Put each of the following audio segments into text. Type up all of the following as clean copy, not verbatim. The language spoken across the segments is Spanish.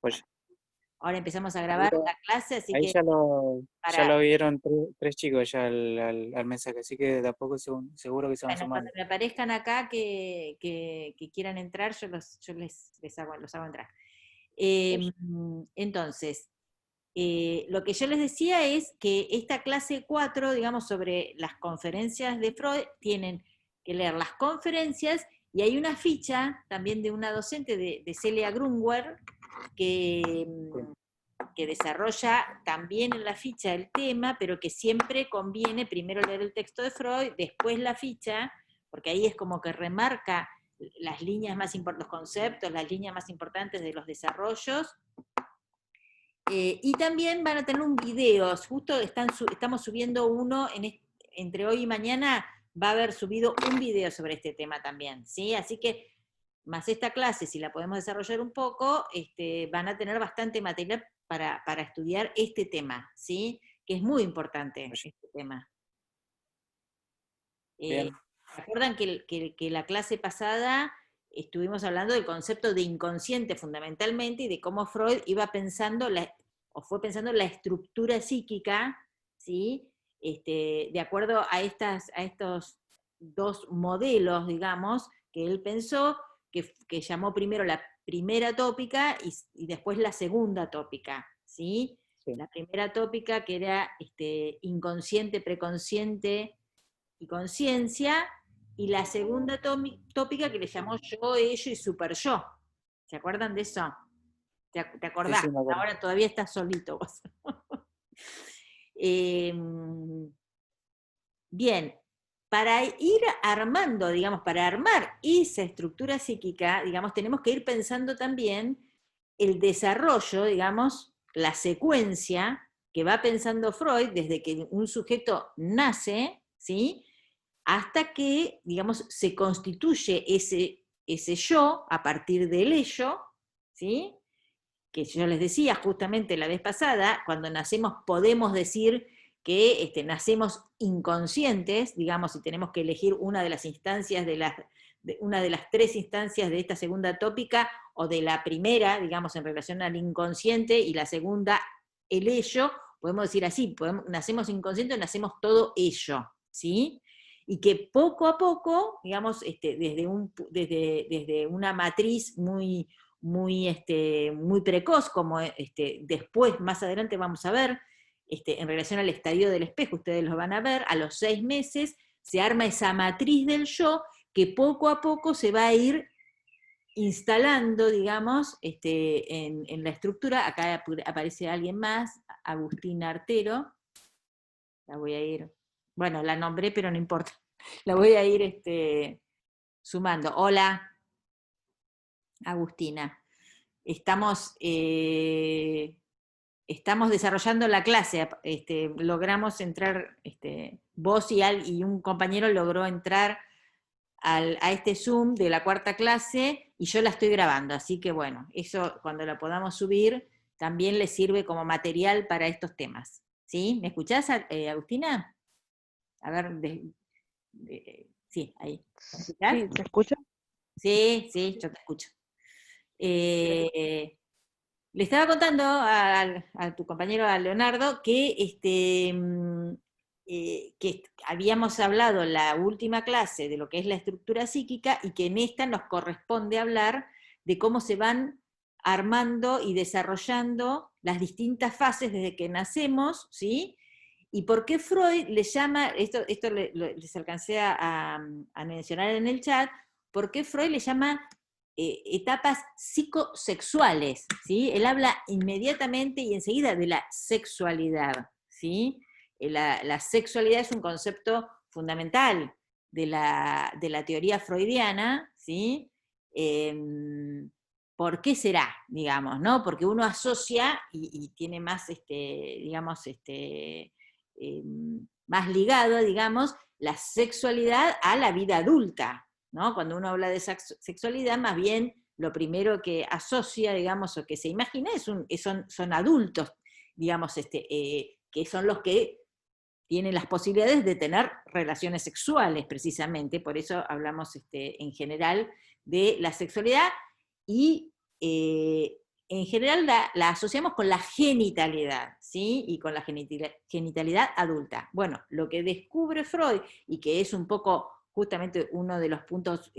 Pues Ahora empezamos a grabar seguro, la clase, así ahí que ya para, lo vieron tres chicos ya al mensaje, así que de a poco seguro que se van bueno, cuando sumando. me aparezcan acá que quieran entrar, yo los hago entrar. Pues, Entonces, lo que yo les decía es que esta clase 4, digamos, sobre las conferencias de Freud, tienen que leer las conferencias y hay una ficha también de una docente de Celia Grunwer que, sí, que desarrolla también en la ficha el tema, pero que siempre conviene primero leer el texto de Freud, después la ficha, porque ahí es como que remarca las líneas más importantes, los conceptos, las líneas más importantes de los desarrollos. Y también van a tener un video, justo estamos subiendo uno, entre hoy y mañana va a haber subido un video sobre este tema también, ¿sí? Así que, más esta clase, si la podemos desarrollar un poco, van a tener bastante material para estudiar este tema, ¿sí? Que es muy importante pues, este tema. Eh, bien, ¿Se acuerdan que la clase pasada estuvimos hablando del concepto de inconsciente fundamentalmente y de cómo Freud iba pensando, o fue pensando la estructura psíquica, ¿sí? De acuerdo a estos dos modelos, digamos, que él pensó, que llamó primero la primera tópica y después la segunda tópica, ¿sí? sí, La primera tópica que era inconsciente, preconsciente y conciencia, y la segunda tópica que le llamó yo, ello y super yo. ¿Se acuerdan de eso? ¿Te sí, acordás? sí, me acuerdo. Ahora todavía estás solito vos. eh, Bien, para ir armando, digamos, para armar esa estructura psíquica, digamos, tenemos que ir pensando también el desarrollo, digamos, la secuencia que va pensando Freud desde que un sujeto nace, ¿sí? Hasta que, digamos, se constituye ese yo a partir del ello, ¿sí? Que yo les decía justamente la vez pasada, cuando nacemos podemos decir que nacemos inconscientes, digamos, si tenemos que elegir una de las instancias una de las tres instancias de esta segunda tópica, o de la primera, digamos, en relación al inconsciente, y la segunda, el ello, podemos decir así, nacemos inconscientes, nacemos todo ello, ¿sí? Y que poco a poco, digamos, desde una matriz muy precoz, como después, más adelante vamos a ver, en relación al estadio del espejo, ustedes lo van a ver, a los 6 meses se arma esa matriz del yo que poco a poco se va a ir instalando, digamos, en la estructura. Acá aparece alguien más, Agustín Artero, la voy a ir, bueno, la nombré, pero no importa, la voy a ir sumando. Hola, Agustina. Estamos, estamos desarrollando la clase, logramos entrar, vos y un compañero logró entrar a este Zoom de la cuarta clase y yo la estoy grabando, así que bueno, eso cuando la podamos subir también les sirve como material para estos temas. ¿Sí? ¿Me escuchás, Agustina? A ver, sí, ahí. ¿Me escuchás? Sí, ¿se escucha? Sí, sí, yo te escucho. Bien. Eh, Le estaba contando a tu compañero, a Leonardo, que habíamos hablado en la última clase de lo que es la estructura psíquica y que en esta nos corresponde hablar de cómo se van armando y desarrollando las distintas fases desde que nacemos, ¿sí? Y por qué Freud le llama, esto les alcancé a mencionar en el chat, por qué Freud le llama etapas psicosexuales, ¿sí? Él habla inmediatamente y enseguida de la sexualidad, ¿sí? La sexualidad es un concepto fundamental de la teoría freudiana, ¿sí? Eh, ¿Por qué será, digamos, no? Porque uno asocia y tiene más, digamos, más ligado, digamos, la sexualidad a la vida adulta, ¿no? Cuando uno habla de sexualidad, más bien lo primero que asocia, digamos, o que se imagina son adultos, digamos, que son los que tienen las posibilidades de tener relaciones sexuales, precisamente, por eso hablamos en general de la sexualidad, y en general la asociamos con la genitalidad, ¿sí? Y con la genitalidad adulta. Bueno, lo que descubre Freud, y que es un poco justamente uno de los puntos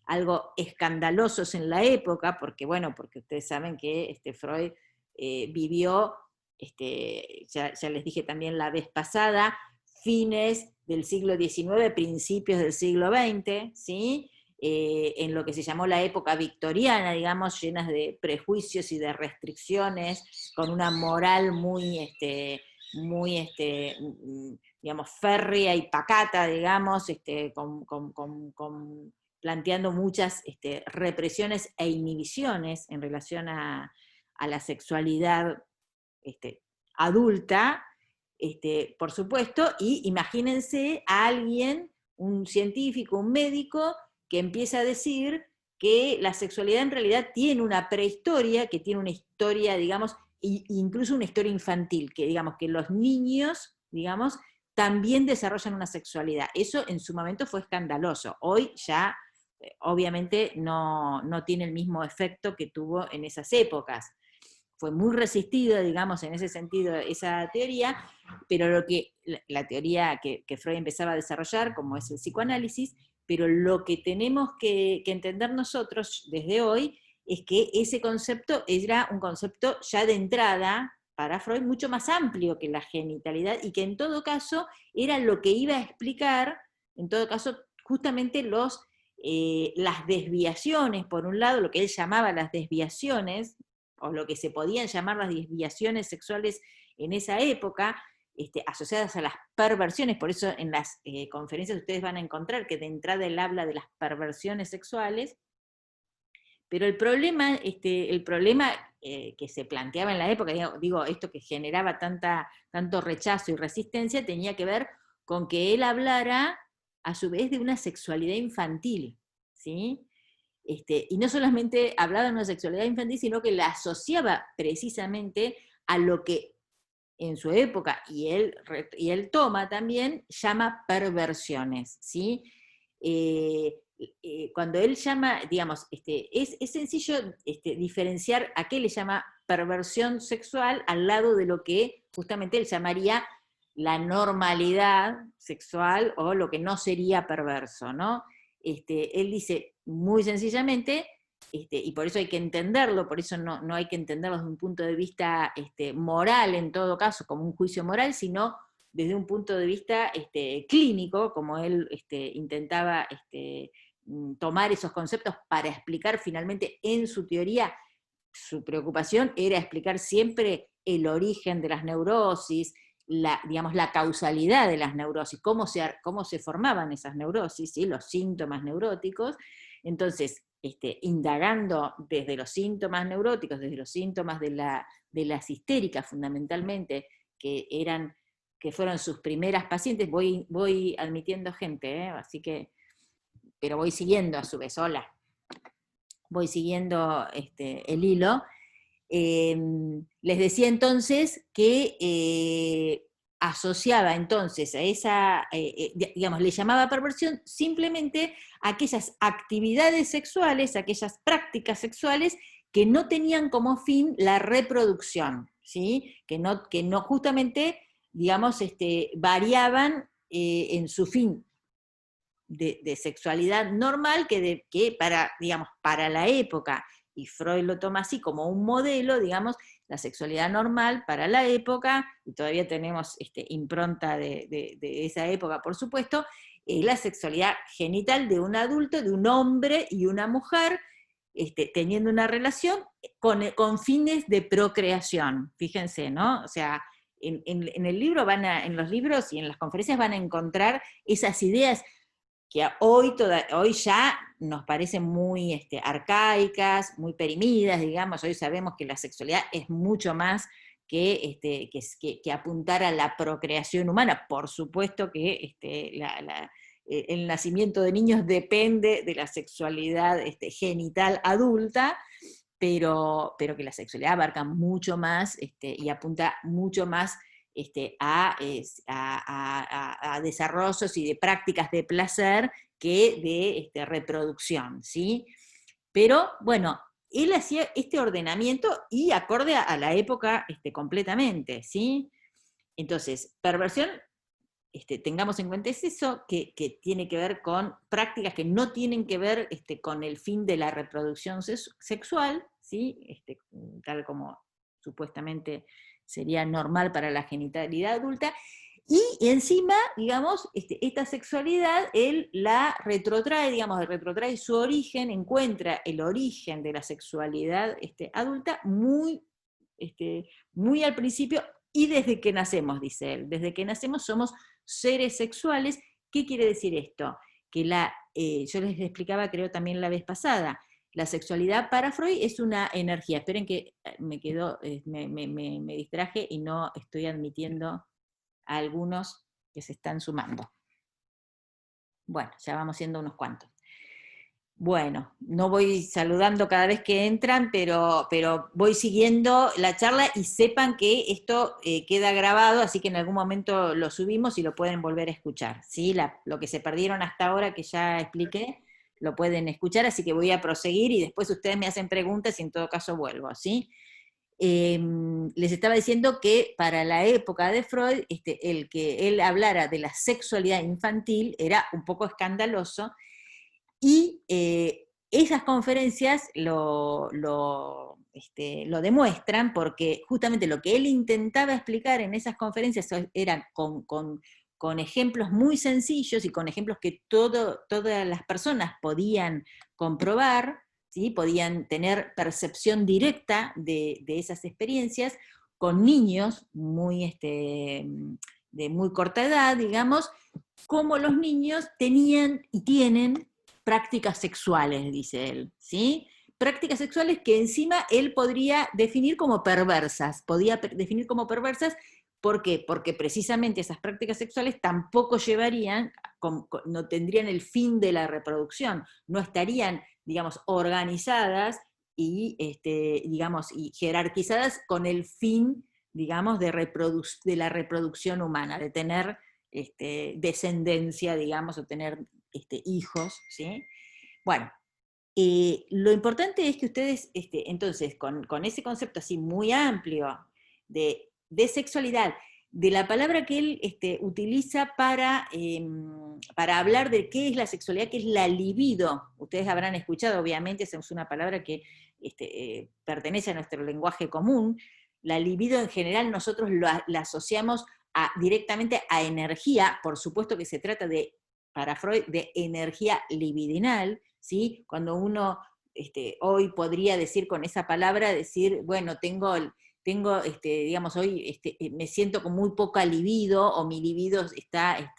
algo escandalosos en la época, porque bueno, porque ustedes saben que Freud vivió, ya les dije también la vez pasada, fines del siglo XIX, principios del siglo XX, ¿sí? En lo que se llamó la época victoriana, digamos, llenas de prejuicios y de restricciones, con una moral muy digamos, férrea y pacata, digamos, planteando muchas represiones e inhibiciones en relación a la sexualidad adulta, por supuesto, y imagínense a alguien, un científico, un médico, que empieza a decir que la sexualidad en realidad tiene una prehistoria, que tiene una historia, digamos, incluso una historia infantil, que digamos que los niños, digamos, también desarrollan una sexualidad. Eso en su momento fue escandaloso. Hoy ya, obviamente, no tiene el mismo efecto que tuvo en esas épocas. Fue muy resistida, digamos, en ese sentido, esa teoría, pero la teoría que Freud empezaba a desarrollar, como es el psicoanálisis, pero lo que tenemos que entender nosotros desde hoy es que ese concepto era un concepto ya de entrada para Freud mucho más amplio que la genitalidad, y que en todo caso era lo que iba a explicar, en todo caso, justamente las desviaciones, por un lado, lo que él llamaba las desviaciones, o lo que se podían llamar las desviaciones sexuales en esa época, asociadas a las perversiones. Por eso en las conferencias ustedes van a encontrar que de entrada él habla de las perversiones sexuales, pero el problema que se planteaba en la época, digo, esto que generaba tanto rechazo y resistencia, tenía que ver con que él hablara a su vez de una sexualidad infantil, ¿sí? Y no solamente hablaba de una sexualidad infantil, sino que la asociaba precisamente a lo que en su época, y él toma también, llama perversiones, ¿sí? Cuando él llama, digamos, es sencillo diferenciar a qué le llama perversión sexual al lado de lo que justamente él llamaría la normalidad sexual, o lo que no sería perverso, ¿no? Él dice muy sencillamente, y por eso hay que entenderlo, por eso no hay que entenderlo desde un punto de vista moral, en todo caso, como un juicio moral, sino desde un punto de vista clínico, como él intentaba tomar esos conceptos para explicar finalmente en su teoría. Su preocupación era explicar siempre el origen de las neurosis, digamos, la causalidad de las neurosis, cómo se formaban esas neurosis, ¿sí? Los síntomas neuróticos. Entonces, indagando desde los síntomas neuróticos, desde los síntomas de las histéricas fundamentalmente, que fueron sus primeras pacientes, voy admitiendo gente, así que, pero voy siguiendo a su vez, hola, voy siguiendo el hilo. Les decía entonces que asociaba entonces a esa, digamos, le llamaba perversión simplemente a aquellas actividades sexuales, aquellas prácticas sexuales que no tenían como fin la reproducción, ¿sí? Que no justamente, digamos, variaban en su fin de sexualidad normal, que digamos, para la época, y Freud lo toma así como un modelo, digamos, la sexualidad normal para la época, y todavía tenemos impronta de esa época, por supuesto, la sexualidad genital de un adulto, de un hombre y una mujer, teniendo una relación con fines de procreación, fíjense, ¿no? O sea, en el libro en los libros y en las conferencias van a encontrar esas ideas que hoy ya nos parecen muy arcaicas, muy perimidas, digamos. Hoy sabemos que la sexualidad es mucho más que apuntar a la procreación humana. Por supuesto que el nacimiento de niños depende de la sexualidad genital adulta, pero que la sexualidad abarca mucho más y apunta mucho más a desarrollos y de prácticas de placer que de reproducción, ¿sí? Pero, bueno, él hacía este ordenamiento y acorde a la época completamente, ¿sí? Entonces, perversión, tengamos en cuenta, es eso que tiene que ver con prácticas que no tienen que ver con el fin de la reproducción sexual, ¿sí? Tal como supuestamente sería normal para la genitalidad adulta, y encima, digamos, esta sexualidad, él la retrotrae, digamos, retrotrae su origen, encuentra el origen de la sexualidad adulta muy al principio, y desde que nacemos, dice él, desde que nacemos somos seres sexuales. ¿Qué quiere decir esto? Que yo les explicaba, creo también la vez pasada, la sexualidad para Freud es una energía. Esperen que me distraje y no estoy admitiendo a algunos que se están sumando. Bueno, ya vamos siendo unos cuantos. Bueno, no voy saludando cada vez que entran, pero voy siguiendo la charla, y sepan que esto queda grabado, así que en algún momento lo subimos y lo pueden volver a escuchar, ¿sí? Lo que se perdieron hasta ahora, que ya expliqué, lo pueden escuchar, así que voy a proseguir y después ustedes me hacen preguntas y en todo caso vuelvo, ¿sí? Les estaba diciendo que para la época de Freud, el que él hablara de la sexualidad infantil era un poco escandaloso, y esas conferencias lo demuestran, porque justamente lo que él intentaba explicar en esas conferencias eran con ejemplos muy sencillos y con ejemplos que todas las personas podían comprobar, ¿sí? Podían tener percepción directa de esas experiencias, con niños de muy corta edad, digamos, como los niños tenían y tienen prácticas sexuales, dice él, ¿sí? Prácticas sexuales que encima él podría definir como perversas, ¿por qué? Porque precisamente esas prácticas sexuales tampoco llevarían, no tendrían el fin de la reproducción, no estarían, digamos, organizadas y, digamos, y jerarquizadas con el fin, digamos, de la reproducción humana, de tener descendencia, digamos, o tener hijos, ¿sí? Bueno, lo importante es que ustedes, entonces, con ese concepto así muy amplio de sexualidad, de la palabra que él utiliza para hablar de qué es la sexualidad, que es la libido, ustedes habrán escuchado, obviamente, esa es una palabra que pertenece a nuestro lenguaje común. La libido en general nosotros la asociamos directamente a energía, por supuesto que se trata para Freud, de energía libidinal, ¿sí? Cuando uno hoy podría decir con esa palabra, decir, bueno, digamos, hoy me siento con muy poca libido, o mi libido está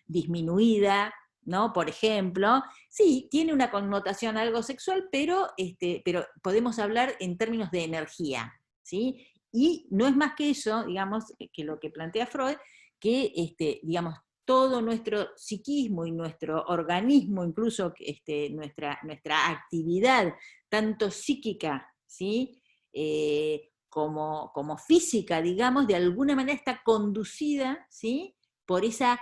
disminuida, ¿no? Por ejemplo, sí, tiene una connotación algo sexual, pero podemos hablar en términos de energía, ¿sí? Y no es más que eso, digamos, que lo que plantea Freud, que, digamos, todo nuestro psiquismo y nuestro organismo, incluso nuestra actividad, tanto psíquica, ¿sí? Como física, digamos, de alguna manera está conducida, ¿sí? Por esa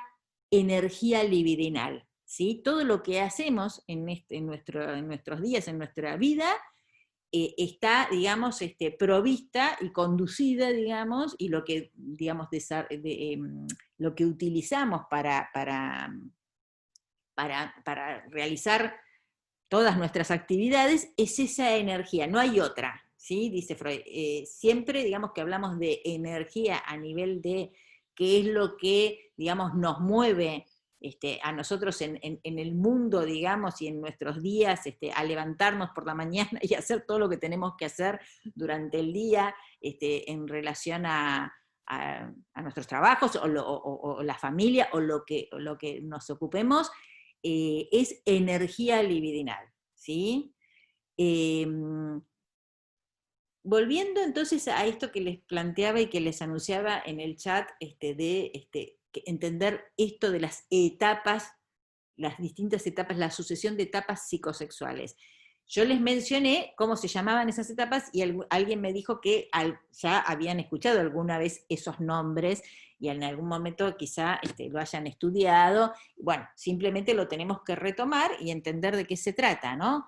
energía libidinal, ¿sí? Todo lo que hacemos en nuestros días, en nuestra vida, está, digamos, provista y conducida, digamos, y lo que, digamos, lo que utilizamos para realizar todas nuestras actividades es esa energía, no hay otra, ¿sí? Dice Freud. Siempre, digamos, que hablamos de energía a nivel de qué es lo que, digamos, nos mueve a nosotros en el mundo, digamos, y en nuestros días, a levantarnos por la mañana y hacer todo lo que tenemos que hacer durante el día, en relación a nuestros trabajos, o la familia, o lo que nos ocupemos, es energía libidinal, ¿sí? Volviendo entonces a esto que les planteaba y que les anunciaba en el chat, entender esto de las etapas, las distintas etapas, la sucesión de etapas psicosexuales. Yo les mencioné cómo se llamaban esas etapas, y alguien me dijo que ya habían escuchado alguna vez esos nombres, y en algún momento quizá lo hayan estudiado. Bueno, simplemente lo tenemos que retomar y entender de qué se trata, ¿no?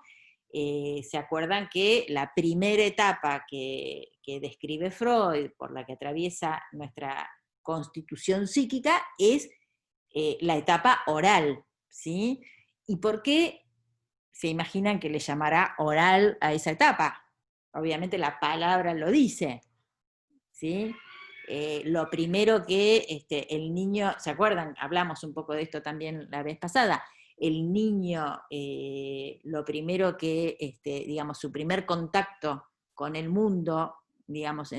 ¿Se acuerdan que la primera etapa que describe Freud, por la que atraviesa nuestra constitución psíquica, es la etapa oral, ¿sí? ¿Y por qué se imaginan que le llamará oral a esa etapa? Obviamente la palabra lo dice, ¿sí? Lo primero que el niño, ¿se acuerdan? Hablamos un poco de esto también la vez pasada. El niño, lo primero que, digamos, su primer contacto con el mundo, digamos,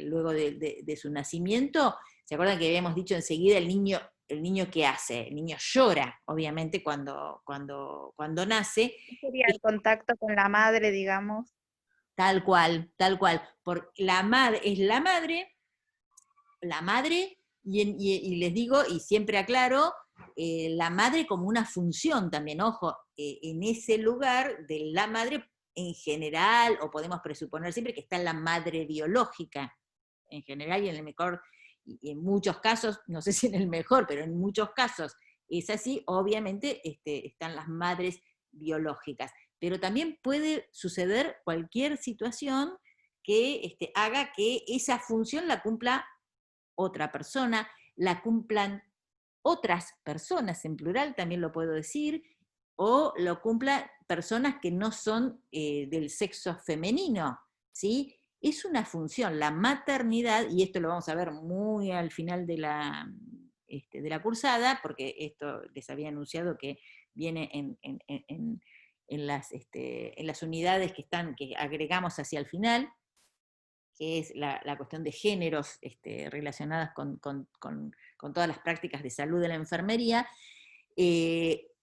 luego de su nacimiento, ¿se acuerdan que habíamos dicho enseguida el niño qué hace? El niño llora, obviamente, cuando nace. Sería el contacto con la madre, digamos. Tal cual, tal cual. Porque la madre es la madre, y les digo, y siempre aclaro, la madre como una función también, ojo, en ese lugar de la madre en general, o podemos presuponer siempre que está la madre biológica, en general y en el mejor, y en muchos casos, no sé si en el mejor, pero en muchos casos es así, obviamente están las madres biológicas. Pero también puede suceder cualquier situación que haga que esa función la cumpla otra persona, la cumplan otras personas, en plural también lo puedo decir, o lo cumplan personas que no son del sexo femenino, ¿sí? Es una función, la maternidad, y esto lo vamos a ver muy al final de la cursada, porque esto les había anunciado que viene en las unidades que agregamos hacia el final, que es la cuestión de géneros relacionadas con todas las prácticas de salud de la enfermería,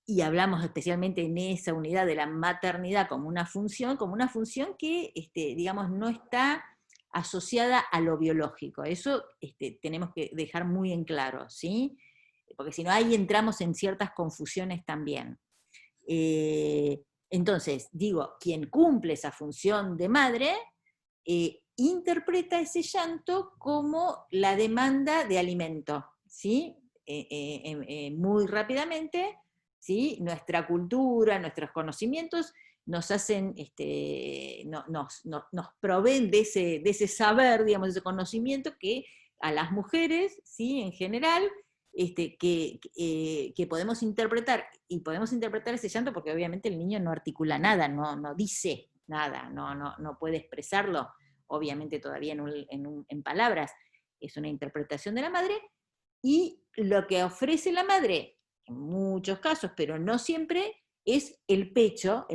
y hablamos especialmente en esa unidad de la maternidad como una función que, digamos, no está asociada a lo biológico. Eso tenemos que dejar muy en claro, ¿sí? Porque si no, ahí entramos en ciertas confusiones también. Entonces, digo, quien cumple esa función de madre, interpreta ese llanto como la demanda de alimento, ¿sí? Muy rápidamente, ¿sí? Nuestra cultura, nuestros conocimientos nos hacen, nos proveen de ese saber, digamos, de ese conocimiento que a las mujeres, ¿sí? En general, que podemos interpretar, y podemos interpretar ese llanto porque obviamente el niño no articula nada, no dice nada, no puede expresarlo, obviamente todavía en palabras, es una interpretación de la madre, y lo que ofrece la madre, en muchos casos, pero no siempre, es el pecho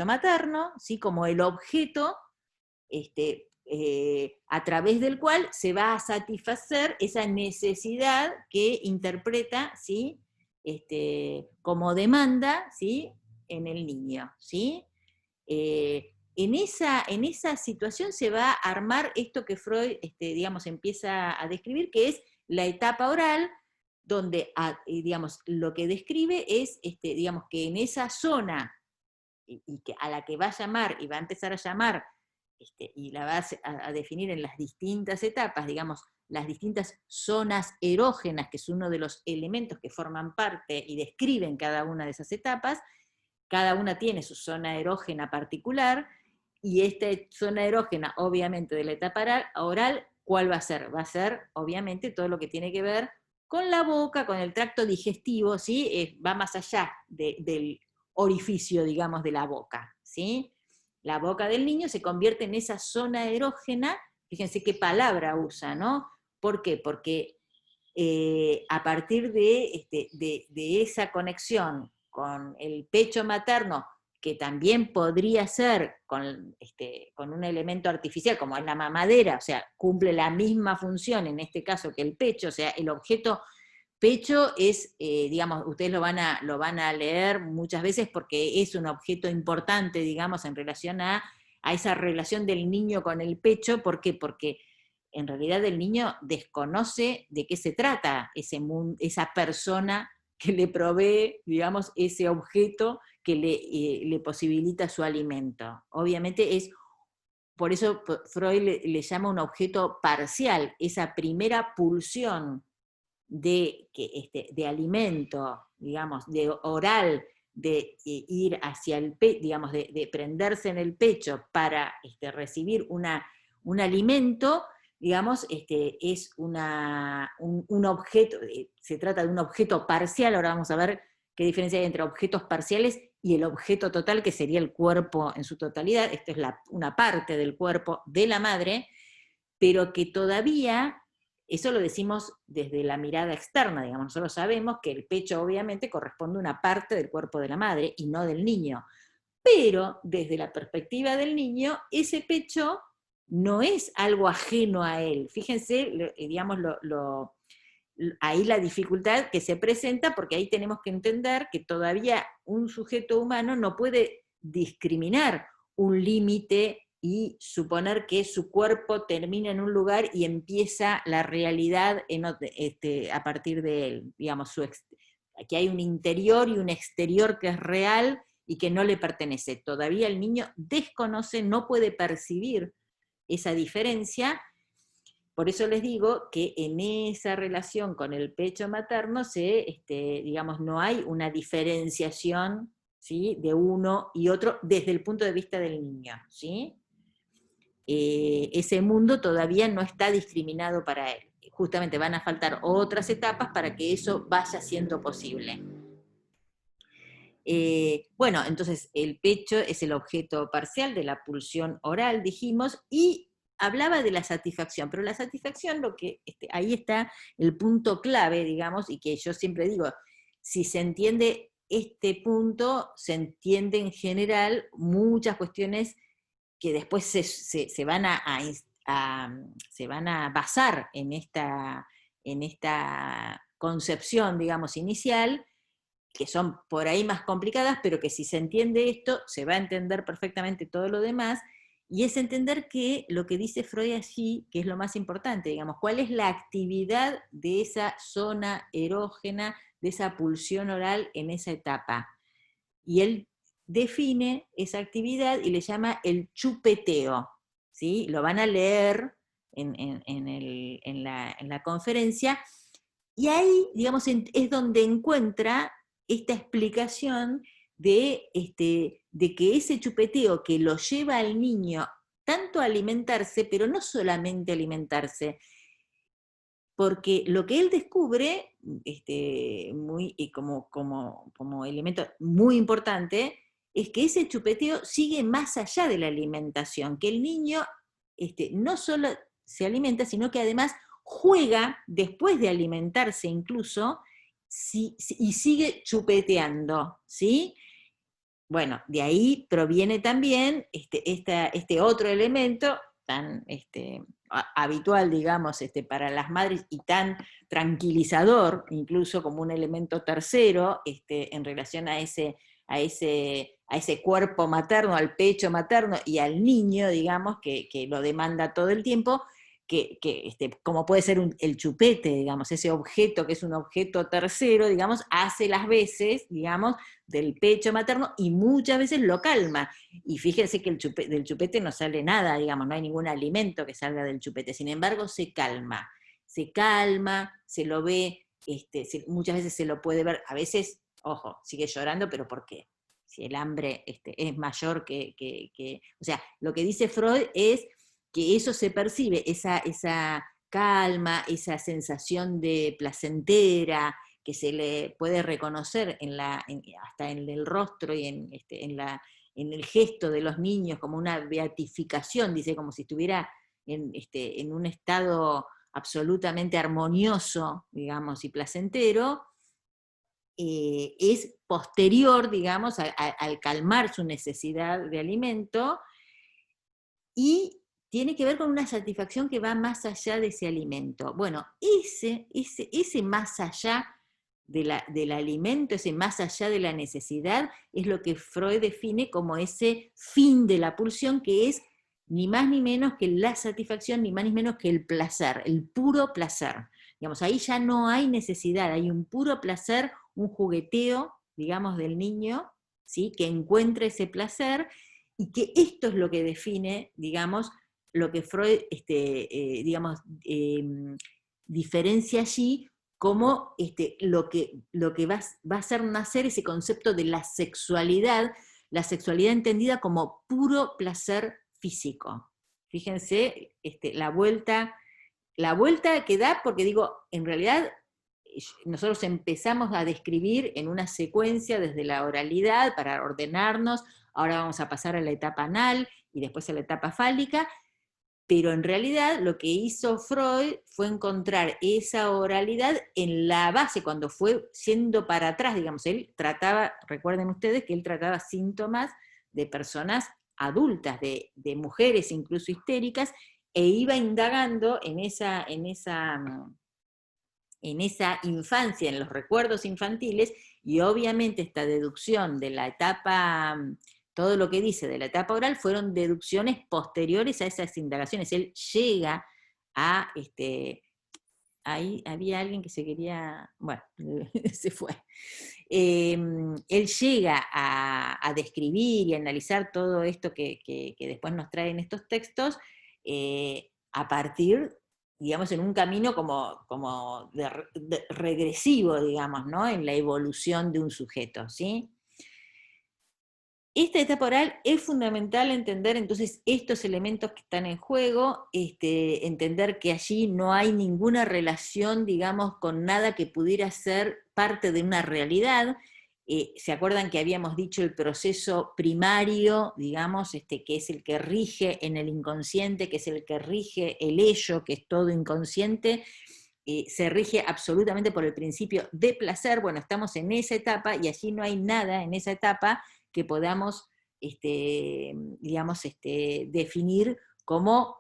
materno, ¿sí? Como el objeto a través del cual se va a satisfacer esa necesidad que interpreta, ¿sí? Como demanda, ¿sí? En el niño, ¿sí? En esa situación se va a armar esto que Freud, digamos, empieza a describir, que es la etapa oral, donde, digamos, lo que describe es, digamos, que en esa zona, y que a la que va a llamar, y va a empezar a llamar, y la va a definir en las distintas etapas, digamos, las distintas zonas erógenas, que es uno de los elementos que forman parte y describen cada una de esas etapas. Cada una tiene su zona erógena particular, y esta zona erógena, obviamente, de la etapa oral, ¿cuál va a ser? Va a ser, obviamente, todo lo que tiene que ver con la boca, con el tracto digestivo, ¿sí? Va más allá del orificio, digamos, de la boca, ¿sí? La boca del niño se convierte en esa zona erógena, fíjense qué palabra usa, ¿no? ¿Por qué? Porque a partir de esa conexión con el pecho materno, que también podría ser con un elemento artificial, como es la mamadera, o sea, cumple la misma función en este caso que el pecho, o sea, el objeto pecho es, digamos, ustedes lo van a leer muchas veces porque es un objeto importante, digamos, en relación a esa relación del niño con el pecho. ¿Por qué? Porque en realidad el niño desconoce de qué se trata esa persona que le provee, digamos, ese objeto que le posibilita su alimento. Obviamente por eso Freud le llama un objeto parcial, esa primera pulsión de alimento, digamos, de oral ir hacia el digamos, de prenderse en el pecho para recibir un alimento, digamos, es un objeto, se trata de un objeto parcial. Ahora vamos a ver qué diferencia hay entre objetos parciales y el objeto total, que sería el cuerpo en su totalidad. Esto es una parte del cuerpo de la madre, pero que todavía, eso lo decimos desde la mirada externa, digamos, nosotros sabemos que el pecho obviamente corresponde a una parte del cuerpo de la madre y no del niño, pero desde la perspectiva del niño, ese pecho no es algo ajeno a él. Fíjense, digamos, ahí la dificultad que se presenta, porque ahí tenemos que entender que todavía un sujeto humano no puede discriminar un límite y suponer que su cuerpo termina en un lugar y empieza la realidad a partir de él. Digamos, que hay un interior y un exterior que es real y que no le pertenece. Todavía el niño desconoce, no puede percibir esa diferencia. Por eso les digo que en esa relación con el pecho materno digamos, no hay una diferenciación, ¿sí?, de uno y otro desde el punto de vista del niño, ¿sí? Ese mundo todavía no está discriminado para él. Justamente van a faltar otras etapas para que eso vaya siendo posible. Bueno, entonces el pecho es el objeto parcial de la pulsión oral, dijimos, y hablaba de la satisfacción, pero la satisfacción, ahí está el punto clave, digamos, y que yo siempre digo, si se entiende este punto, se entiende en general muchas cuestiones que después se van a basar en esta concepción, digamos, inicial, que son por ahí más complicadas, pero que si se entiende esto, se va a entender perfectamente todo lo demás, y es entender que lo que dice Freud allí, que es lo más importante, digamos, cuál es la actividad de esa zona erógena, de esa pulsión oral en esa etapa. Y él define esa actividad y le llama el chupeteo, ¿sí? Lo van a leer en la conferencia, y ahí, digamos, es donde encuentra esta explicación de que ese chupeteo que lo lleva al niño tanto a alimentarse, pero no solamente a alimentarse, porque lo que él descubre, como elemento muy importante, es que ese chupeteo sigue más allá de la alimentación, que el niño no solo se alimenta, sino que además juega después de alimentarse incluso, y sigue chupeteando, ¿sí? Bueno, de ahí proviene también este otro elemento tan habitual, digamos, para las madres, y tan tranquilizador, incluso como un elemento tercero, en relación a ese cuerpo materno, al pecho materno y al niño, digamos, que lo demanda todo el tiempo, como puede ser el chupete, digamos, ese objeto que es un objeto tercero, digamos, hace las veces, digamos, del pecho materno, y muchas veces lo calma. Y fíjense que del chupete no sale nada, digamos, no hay ningún alimento que salga del chupete, sin embargo se calma, se lo ve, muchas veces se lo puede ver, a veces, ojo, sigue llorando, pero ¿por qué? Si el hambre es mayor o sea, lo que dice Freud es que eso se percibe, esa calma, esa sensación de placentera, que se le puede reconocer hasta en el rostro y en el gesto de los niños, como una beatificación, dice, como si estuviera en un estado absolutamente armonioso, digamos, y placentero, es posterior, digamos, al calmar su necesidad de alimento, y tiene que ver con una satisfacción que va más allá de ese alimento. Bueno, ese más allá del alimento, ese más allá de la necesidad, es lo que Freud define como ese fin de la pulsión, que es ni más ni menos que la satisfacción, ni más ni menos que el placer, el puro placer. Digamos, ahí ya no hay necesidad, hay un puro placer, un jugueteo, digamos, del niño, ¿sí?, que encuentra ese placer, y que esto es lo que define, digamos, lo que Freud, digamos, diferencia allí como lo que va a hacer nacer ese concepto de la sexualidad entendida como puro placer físico. Fíjense la vuelta que da, porque digo, en realidad nosotros empezamos a describir en una secuencia desde la oralidad para ordenarnos, ahora vamos a pasar a la etapa anal y después a la etapa fálica, pero en realidad lo que hizo Freud fue encontrar esa oralidad en la base, cuando fue yendo para atrás, digamos, él trataba, recuerden ustedes que él trataba síntomas de personas adultas, de mujeres incluso histéricas, e iba indagando en esa infancia, en los recuerdos infantiles, y obviamente esta deducción de la etapa, todo lo que dice de la etapa oral, fueron deducciones posteriores a esas indagaciones. Él llega a, ahí había alguien que se quería, bueno, se fue. Él llega a describir y a analizar todo esto que después nos traen estos textos, a partir, digamos, en un camino como de regresivo, digamos, ¿no? En la evolución de un sujeto, ¿sí? Esta etapa oral es fundamental entender entonces estos elementos que están en juego, entender que allí no hay ninguna relación, digamos, con nada que pudiera ser parte de una realidad. ¿Se acuerdan que habíamos dicho el proceso primario, digamos, que es el que rige en el inconsciente, que es el que rige el ello, que es todo inconsciente? Se rige absolutamente por el principio de placer. Bueno, estamos en esa etapa y allí no hay nada en esa etapa que podamos, digamos, definir como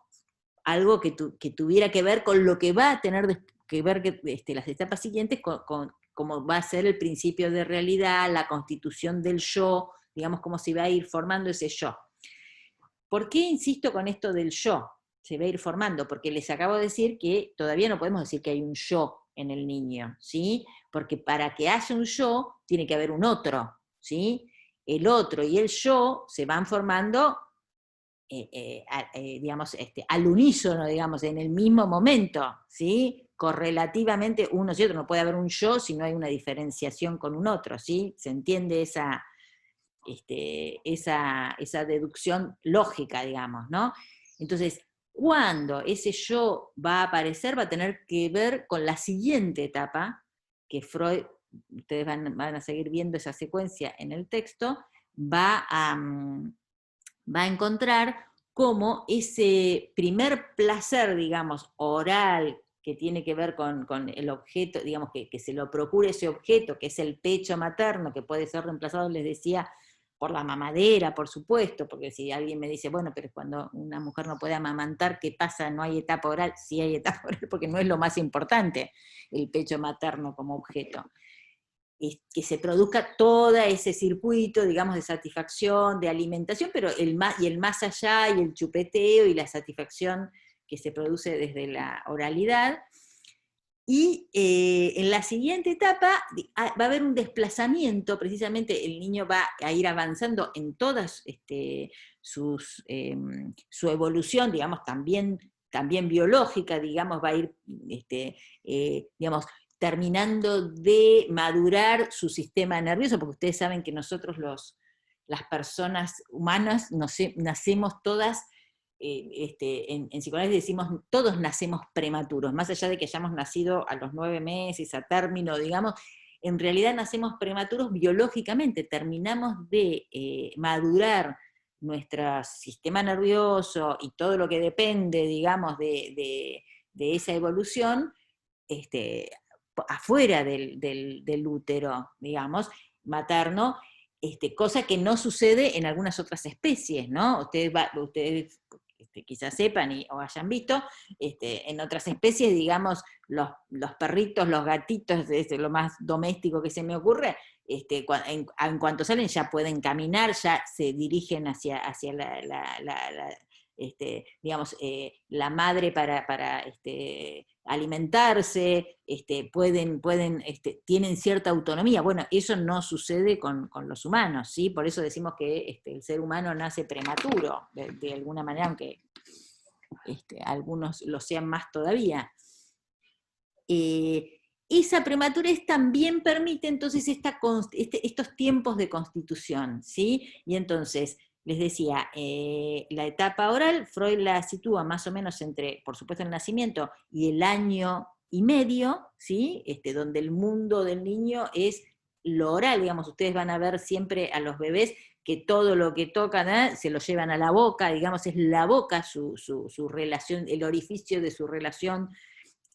algo que tuviera que ver con lo que va a tener que ver las etapas siguientes, con cómo va a ser el principio de realidad, la constitución del yo, digamos, cómo se va a ir formando ese yo. ¿Por qué insisto con esto del yo? Se va a ir formando, porque les acabo de decir que todavía no podemos decir que hay un yo en el niño, ¿sí? Porque para que haya un yo, tiene que haber un otro, ¿sí? El otro y el yo se van formando, digamos, al unísono, digamos, en el mismo momento, ¿sí? Correlativamente unos y otros. No puede haber un yo si no hay una diferenciación con un otro, ¿sí? Se entiende esa deducción lógica, digamos, ¿no? Entonces, cuando ese yo va a aparecer, va a tener que ver con la siguiente etapa, que Freud, ustedes van a seguir viendo esa secuencia en el texto, va a encontrar cómo ese primer placer, digamos, oral, que tiene que ver con el objeto, digamos, que se lo procure ese objeto, que es el pecho materno, que puede ser reemplazado, les decía, por la mamadera, por supuesto, porque si alguien me dice, bueno, pero cuando una mujer no puede amamantar, ¿qué pasa? ¿No hay etapa oral? Sí hay etapa oral, porque no es lo más importante, el pecho materno como objeto. Que se produzca todo ese circuito, digamos, de satisfacción, de alimentación, pero el más allá, y el chupeteo, y la satisfacción que se produce desde la oralidad. Y en la siguiente etapa va a haber un desplazamiento, precisamente el niño va a ir avanzando en todas su evolución, digamos, también biológica, digamos, va a ir, digamos, terminando de madurar su sistema nervioso, porque ustedes saben que nosotros las personas humanas nacemos todas, en psicoanálisis decimos, todos nacemos prematuros, más allá de que hayamos nacido a los 9 meses, a término, digamos, en realidad nacemos prematuros biológicamente, terminamos de madurar nuestro sistema nervioso y todo lo que depende, digamos, de esa evolución, afuera del útero, digamos, materno, cosa que no sucede en algunas otras especies, ¿no? Ustedes quizás sepan o hayan visto, en otras especies, digamos, los perritos, los gatitos, es lo más doméstico que se me ocurre, en cuanto salen ya pueden caminar, ya se dirigen hacia digamos, la madre para alimentarse, tienen cierta autonomía. Bueno, eso no sucede con los humanos, ¿sí? Por eso decimos que el ser humano nace prematuro, de alguna manera, aunque algunos lo sean más todavía. esa prematurez también permite entonces estos tiempos de constitución, ¿sí? Y entonces, les decía, la etapa oral, Freud la sitúa más o menos entre, por supuesto, el nacimiento y el año y medio, ¿sí? Donde el mundo del niño es lo oral, digamos, ustedes van a ver siempre a los bebés que todo lo que tocan se lo llevan a la boca, digamos, es la boca su relación, el orificio de su relación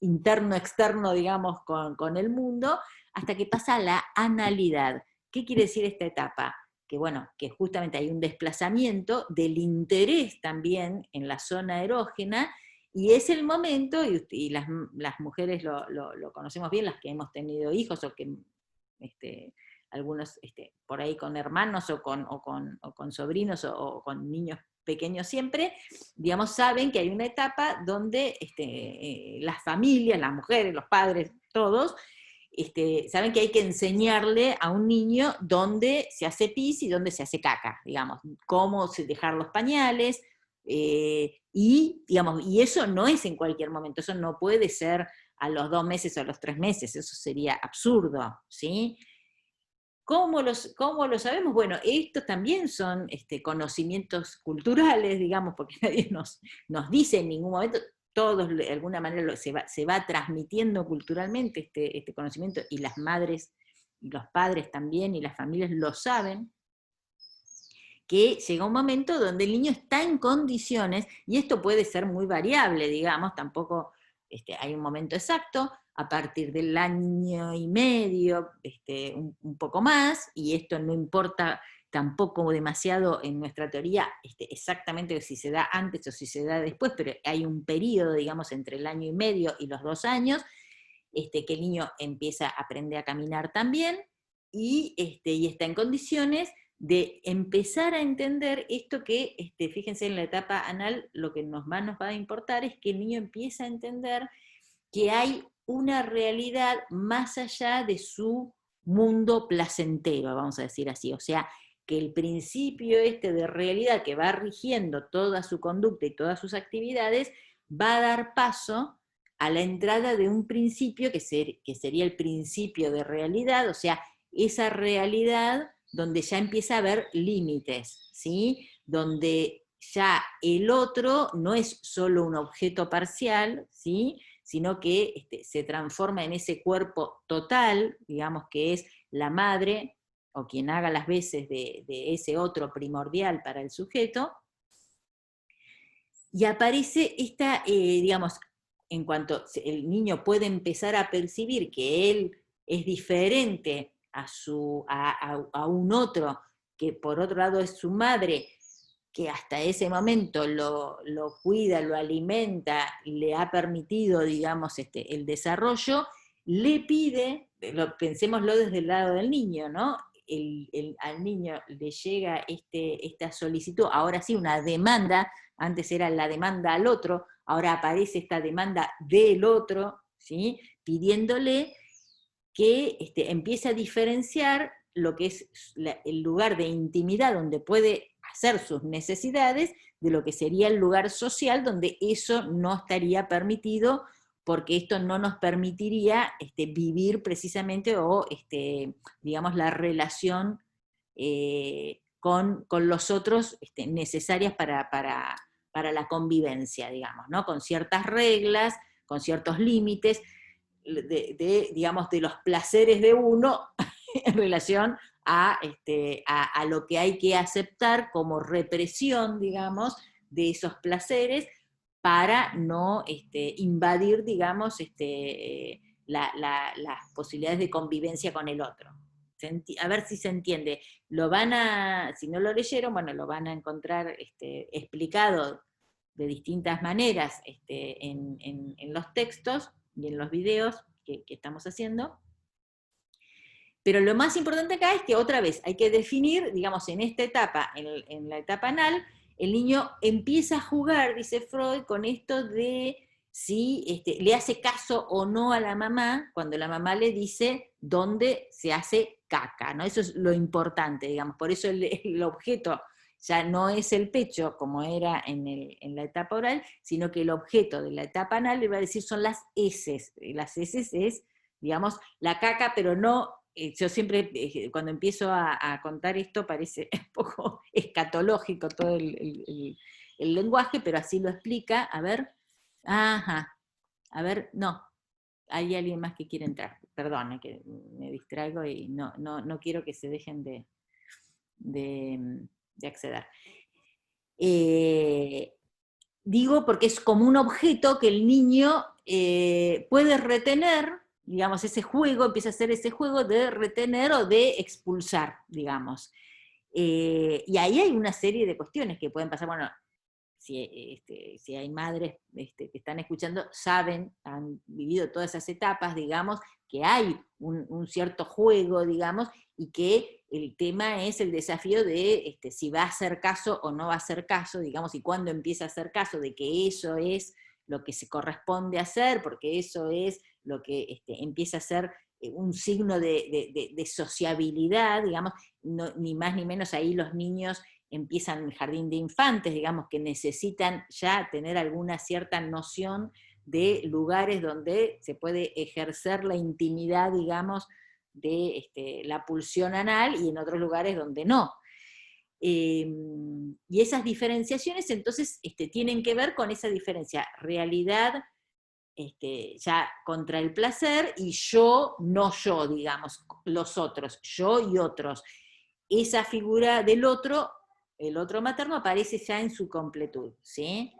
interno-externo, digamos, con el mundo, hasta que pasa a la analidad. ¿Qué quiere decir esta etapa? Que bueno, que justamente hay un desplazamiento del interés también en la zona erógena, y es el momento, y las mujeres lo conocemos bien, las que hemos tenido hijos, o que algunos por ahí con hermanos, o con sobrinos, o con niños pequeños siempre, digamos, saben que hay una etapa donde las familias, las mujeres, los padres, todos, saben que hay que enseñarle a un niño dónde se hace pis y dónde se hace caca, digamos, cómo dejar los pañales, digamos, y eso no es en cualquier momento, eso no puede ser a los 2 meses o a los 3 meses, eso sería absurdo, ¿sí? ¿Cómo lo sabemos? Bueno, estos también son conocimientos culturales, digamos, porque nadie nos dice en ningún momento, todos de alguna manera se va transmitiendo culturalmente este conocimiento, y las madres y los padres también, y las familias lo saben, que llega un momento donde el niño está en condiciones, y esto puede ser muy variable, digamos, tampoco hay un momento exacto, a partir del año y medio, un poco más, y esto no importa tampoco demasiado en nuestra teoría exactamente si se da antes o si se da después, pero hay un periodo, digamos, entre el año y medio y los 2 años, que el niño empieza a aprender a caminar también, y está en condiciones de empezar a entender esto que, fíjense, en la etapa anal, lo que más nos va a importar es que el niño empieza a entender que hay una realidad más allá de su mundo placentero, vamos a decir así, o sea, que el principio de realidad que va rigiendo toda su conducta y todas sus actividades, va a dar paso a la entrada de un principio que sería el principio de realidad, o sea, esa realidad donde ya empieza a haber límites, ¿sí? Donde ya el otro no es solo un objeto parcial, ¿sí? Sino que se transforma en ese cuerpo total, digamos, que es la madre, o quien haga las veces de ese otro primordial para el sujeto, y aparece digamos, en cuanto el niño puede empezar a percibir que él es diferente a un otro, que por otro lado es su madre, que hasta ese momento lo cuida, lo alimenta, le ha permitido, digamos, el desarrollo, le pide, pensémoslo desde el lado del niño, ¿no? Al niño le llega esta solicitud, ahora sí una demanda, antes era la demanda al otro, ahora aparece esta demanda del otro, ¿sí? Pidiéndole que empiece a diferenciar lo que es el lugar de intimidad donde puede hacer sus necesidades, de lo que sería el lugar social donde eso no estaría permitido, porque esto no nos permitiría vivir precisamente, o digamos, la relación con los otros necesarias para la convivencia, digamos, ¿no? Con ciertas reglas, con ciertos límites, digamos, de los placeres de uno en relación a lo que hay que aceptar como represión, digamos, de esos placeres, para no invadir, digamos, las posibilidades de convivencia con el otro. A ver si se entiende. Si no lo leyeron, bueno, lo van a encontrar explicado de distintas maneras en los textos y en los videos que estamos haciendo. Pero lo más importante acá es que, otra vez, hay que definir, digamos, en esta etapa, en la etapa anal, el niño empieza a jugar, dice Freud, con esto de si le hace caso o no a la mamá, cuando la mamá le dice dónde se hace caca, ¿no? Eso es lo importante, digamos, por eso el objeto ya no es el pecho, como era en la etapa oral, sino que el objeto de la etapa anal, le va a decir, son las heces. Las heces es, digamos, la caca, pero no, yo siempre, cuando empiezo a contar esto, parece un poco escatológico todo el lenguaje, pero así lo explica. A ver, ajá, a ver, no, hay alguien más que quiere entrar, perdone que me distraigo y no quiero que se dejen de acceder. Digo porque es como un objeto que el niño puede retener, digamos, ese juego, empieza a hacer ese juego de retener o de expulsar, digamos. Y ahí hay una serie de cuestiones que pueden pasar. Bueno, si hay madres que están escuchando, saben, han vivido todas esas etapas, digamos, que hay un cierto juego, digamos, y que el tema es el desafío de si va a hacer caso o no va a hacer caso, digamos, y cuándo empieza a hacer caso de que eso es lo que se corresponde hacer, porque eso es lo que empieza a ser un signo de sociabilidad, digamos, ni más ni menos ahí los niños empiezan en el jardín de infantes, digamos, que necesitan ya tener alguna cierta noción de lugares donde se puede ejercer la intimidad, digamos, de la pulsión anal, y en otros lugares donde no. Y esas diferenciaciones entonces tienen que ver con esa diferencia, realidad ya contra el placer, y yo, no yo, digamos, los otros, yo y otros. Esa figura del otro, el otro materno, aparece ya en su completud, ¿sí?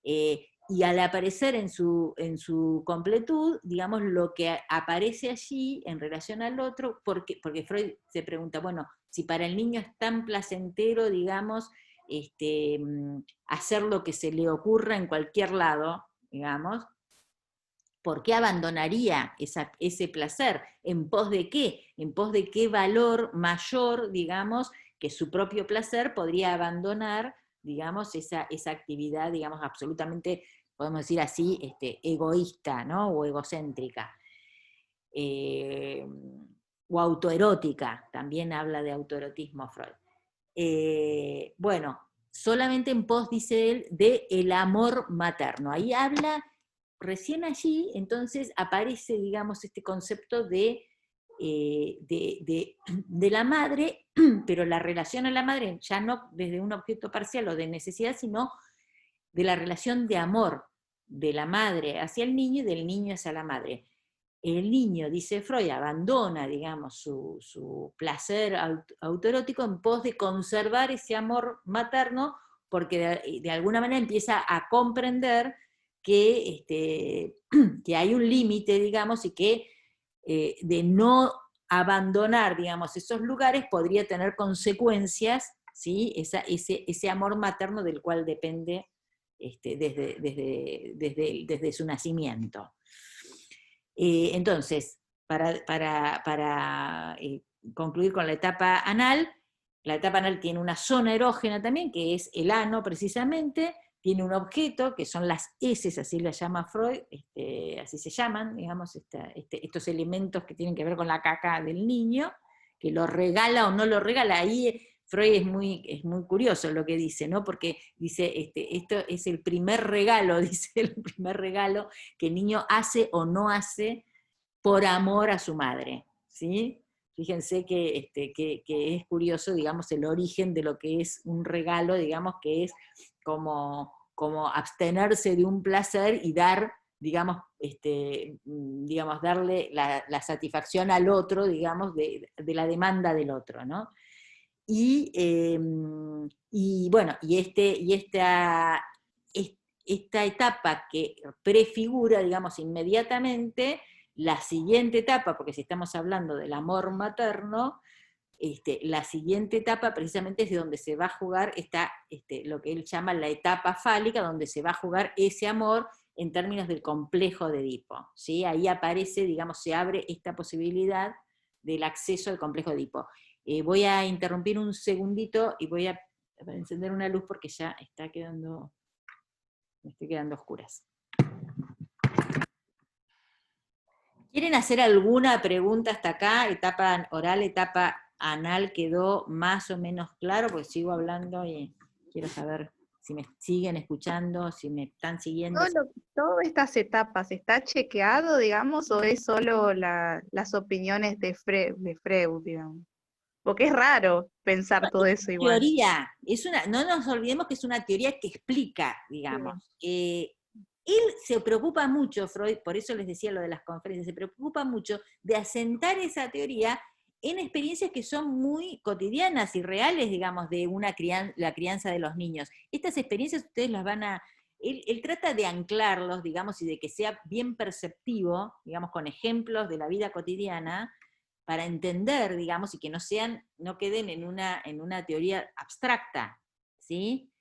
Y al aparecer en su completud, digamos, lo que aparece allí en relación al otro, porque Freud se pregunta, bueno, si para el niño es tan placentero, digamos, hacer lo que se le ocurra en cualquier lado, digamos, ¿por qué abandonaría ese placer? ¿En pos de qué? ¿En pos de qué valor mayor, digamos, que su propio placer podría abandonar, digamos, esa actividad, digamos, absolutamente, podemos decir así, egoísta, ¿no? O egocéntrica. O autoerótica, también habla de autoerotismo Freud. Bueno, solamente en pos, dice él, de el amor materno. Ahí habla, recién allí, entonces aparece, digamos, este concepto de la madre, pero la relación a la madre ya no desde un objeto parcial o de necesidad, sino de la relación de amor de la madre hacia el niño y del niño hacia la madre. El niño, dice Freud, abandona, digamos, su placer autoerótico en pos de conservar ese amor materno, porque de alguna manera empieza a comprender que hay un límite, digamos, y que de no abandonar, digamos, esos lugares podría tener consecuencias, ¿sí? Ese amor materno del cual depende desde su nacimiento. Entonces, para concluir con la etapa anal tiene una zona erógena también, que es el ano precisamente, tiene un objeto, que son las heces, así la llama Freud, así se llaman, digamos, estos elementos que tienen que ver con la caca del niño, que lo regala o no lo regala. Ahí Freud es muy curioso lo que dice, ¿no? Porque dice, esto es el primer regalo, dice, el primer regalo que el niño hace o no hace por amor a su madre, ¿sí? Fíjense que es curioso, digamos, el origen de lo que es un regalo, digamos, que es como abstenerse de un placer y dar, digamos, darle la satisfacción al otro, digamos, de la demanda del otro, ¿no? Y bueno, esta etapa que prefigura, digamos, inmediatamente la siguiente etapa, porque si estamos hablando del amor materno, la siguiente etapa precisamente es de donde se va a jugar lo que él llama la etapa fálica, donde se va a jugar ese amor en términos del complejo de Edipo, ¿sí? Ahí aparece, digamos, se abre esta posibilidad del acceso al complejo de Edipo. Voy a interrumpir un segundito y voy a encender una luz porque ya me estoy quedando oscuras. ¿Quieren hacer alguna pregunta hasta acá? Etapa oral, etapa anal, ¿quedó más o menos claro? Porque sigo hablando y quiero saber si me siguen escuchando, si me están siguiendo. Todas estas etapas, ¿está chequeado, digamos, o es solo las opiniones de Freud, digamos? Porque es raro pensar todo eso igual. Teoría, no nos olvidemos que es una teoría que explica, digamos. Él se preocupa mucho, Freud, por eso les decía lo de las conferencias, se preocupa mucho de asentar esa teoría en experiencias que son muy cotidianas y reales, digamos, de la crianza de los niños. Estas experiencias ustedes las van a... Él trata de anclarlos, digamos, y de que sea bien perceptivo, digamos, con ejemplos de la vida cotidiana, para entender, digamos, y que no queden en una teoría abstracta, ¿sí?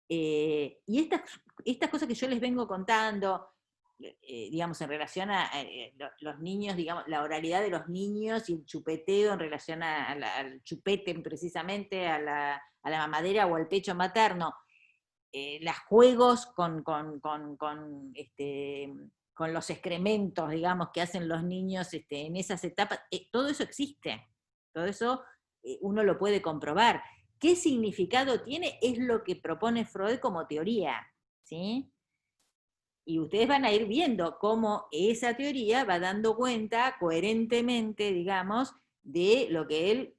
Y estas cosas que yo les vengo contando, digamos, en relación a los niños, digamos, la oralidad de los niños y el chupeteo en relación al chupete precisamente, a la mamadera o al pecho materno, los juegos con los excrementos, digamos, que hacen los niños en esas etapas, todo eso existe, todo eso uno lo puede comprobar. ¿Qué significado tiene? Es lo que propone Freud como teoría, ¿sí? Y ustedes van a ir viendo cómo esa teoría va dando cuenta coherentemente, digamos, de lo que él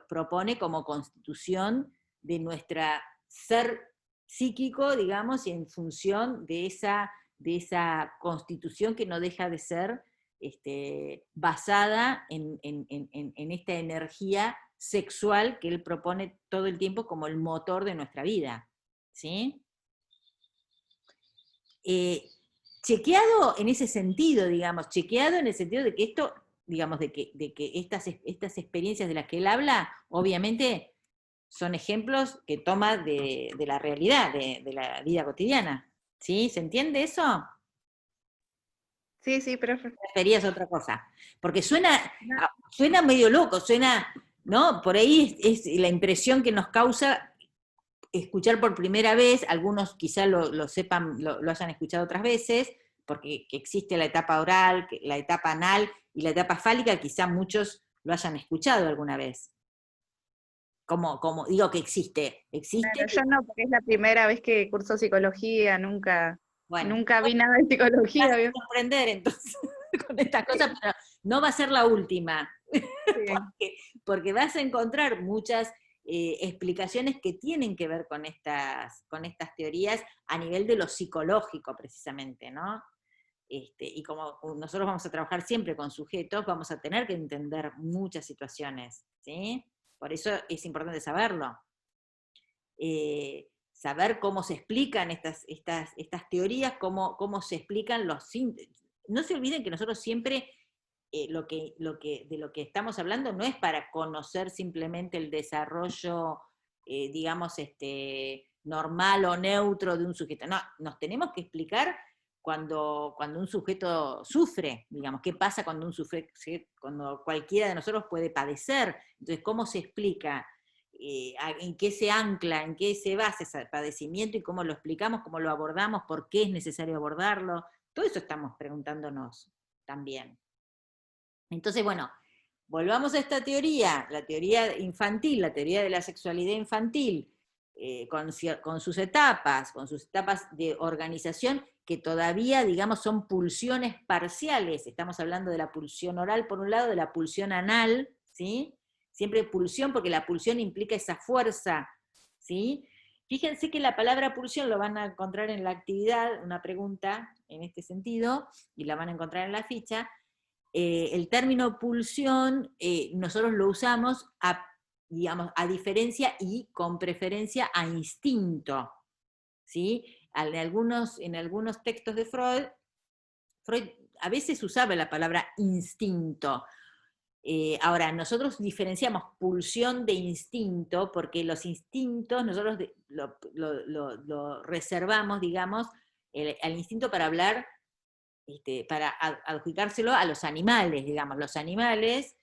propone como constitución de nuestra ser psíquico, digamos, y en función de esa constitución que no deja de ser basada en esta energía sexual que él propone todo el tiempo como el motor de nuestra vida, ¿sí? Chequeado en ese sentido, digamos, chequeado en el sentido de que esto, digamos, de que estas experiencias de las que él habla, obviamente son ejemplos que toma de la realidad, de la vida cotidiana, ¿sí? ¿Se entiende eso? Sí, sí, profe. Referías a otra cosa, porque suena medio loco, ¿no? Por ahí es la impresión que nos causa escuchar por primera vez, algunos quizá lo sepan, lo hayan escuchado otras veces, porque que existe la etapa oral, la etapa anal y la etapa fálica, quizá muchos lo hayan escuchado alguna vez. Como digo que existe. Claro, yo no, porque es la primera vez que curso psicología, nunca vi nada de Vas psicología. a sorprender entonces con estas cosas, pero no va a ser la última, porque vas a encontrar muchas explicaciones que tienen que ver con estas teorías a nivel de lo psicológico precisamente, ¿no? Y como nosotros vamos a trabajar siempre con sujetos, vamos a tener que entender muchas situaciones, ¿sí? Por eso es importante saberlo. Saber cómo se explican estas teorías, cómo se explican los síntomas. No se olviden que nosotros siempre de lo que estamos hablando no es para conocer simplemente el desarrollo, digamos, normal o neutro de un sujeto. No, nos tenemos que explicar cuando un sujeto sufre, digamos, qué pasa cuando cuando cualquiera de nosotros puede padecer. Entonces, ¿cómo se explica? En qué se ancla, en qué se basa ese padecimiento y cómo lo explicamos, cómo lo abordamos, por qué es necesario abordarlo. Todo eso estamos preguntándonos también. Entonces, bueno, volvamos a esta teoría, la teoría infantil, la teoría de la sexualidad infantil, con sus etapas de organización que todavía, digamos, son pulsiones parciales. Estamos hablando de la pulsión oral por un lado, de la pulsión anal, ¿sí? Siempre pulsión, porque la pulsión implica esa fuerza, ¿sí? Fíjense que la palabra pulsión lo van a encontrar en la actividad, una pregunta en este sentido, y la van a encontrar en la ficha. El término pulsión nosotros lo usamos digamos, a diferencia y con preferencia a instinto, ¿sí? En algunos textos de Freud a veces usaba la palabra instinto. Ahora, nosotros diferenciamos pulsión de instinto, porque los instintos nosotros lo reservamos, digamos, al instinto para hablar, para adjudicárselo a los animales, digamos. Los animales,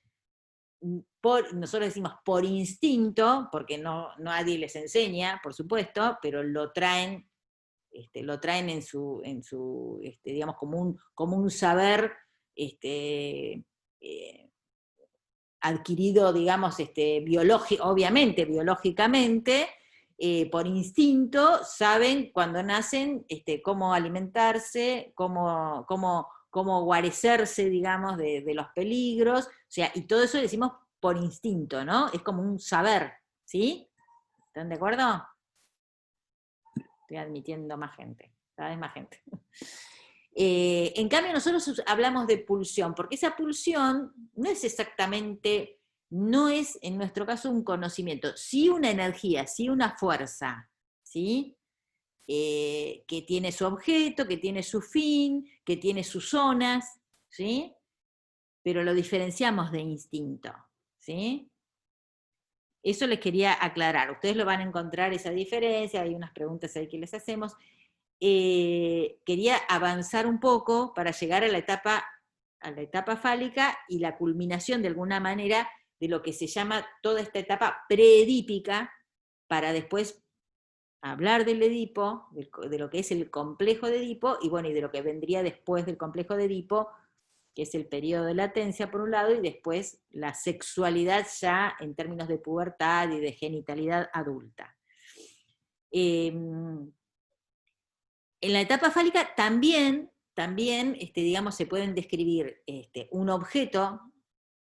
nosotros decimos por instinto, porque nadie les enseña, por supuesto, pero lo traen en su digamos, como un saber adquirido, digamos, obviamente, biológicamente, por instinto saben cuando nacen cómo alimentarse, cómo guarecerse, digamos, de los peligros, o sea, y todo eso decimos por instinto, ¿no? Es como un saber, ¿sí? ¿Están de acuerdo? Estoy admitiendo más gente, cada vez más gente. En cambio, nosotros hablamos de pulsión, porque esa pulsión no es exactamente, no es en nuestro caso un conocimiento, sí una energía, sí una fuerza, ¿sí? Que tiene su objeto, que tiene su fin, que tiene sus zonas, ¿sí? Pero lo diferenciamos de instinto, ¿sí? Eso les quería aclarar. Ustedes lo van a encontrar esa diferencia, hay unas preguntas ahí que les hacemos. Quería avanzar un poco para llegar a la etapa fálica y la culminación de alguna manera de lo que se llama toda esta etapa preedípica, para después hablar del Edipo, de lo que es el complejo de Edipo, y bueno, y de lo que vendría después del complejo de Edipo, que es el periodo de latencia por un lado, y después la sexualidad ya en términos de pubertad y de genitalidad adulta. En la etapa fálica también digamos, se pueden describir un objeto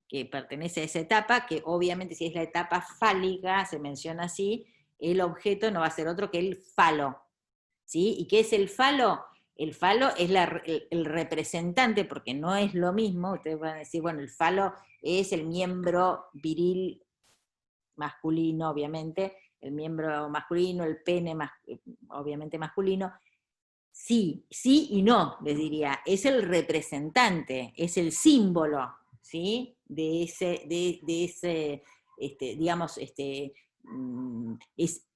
que pertenece a esa etapa, que obviamente si es la etapa fálica, se menciona así, el objeto no va a ser otro que el falo, ¿sí? ¿Y qué es el falo? El falo es el representante, porque no es lo mismo, ustedes van a decir, bueno, el falo es el miembro viril masculino, obviamente, el miembro masculino, el pene obviamente masculino. Sí, sí y no, les diría, es el representante, es el símbolo, ¿sí? De ese digamos,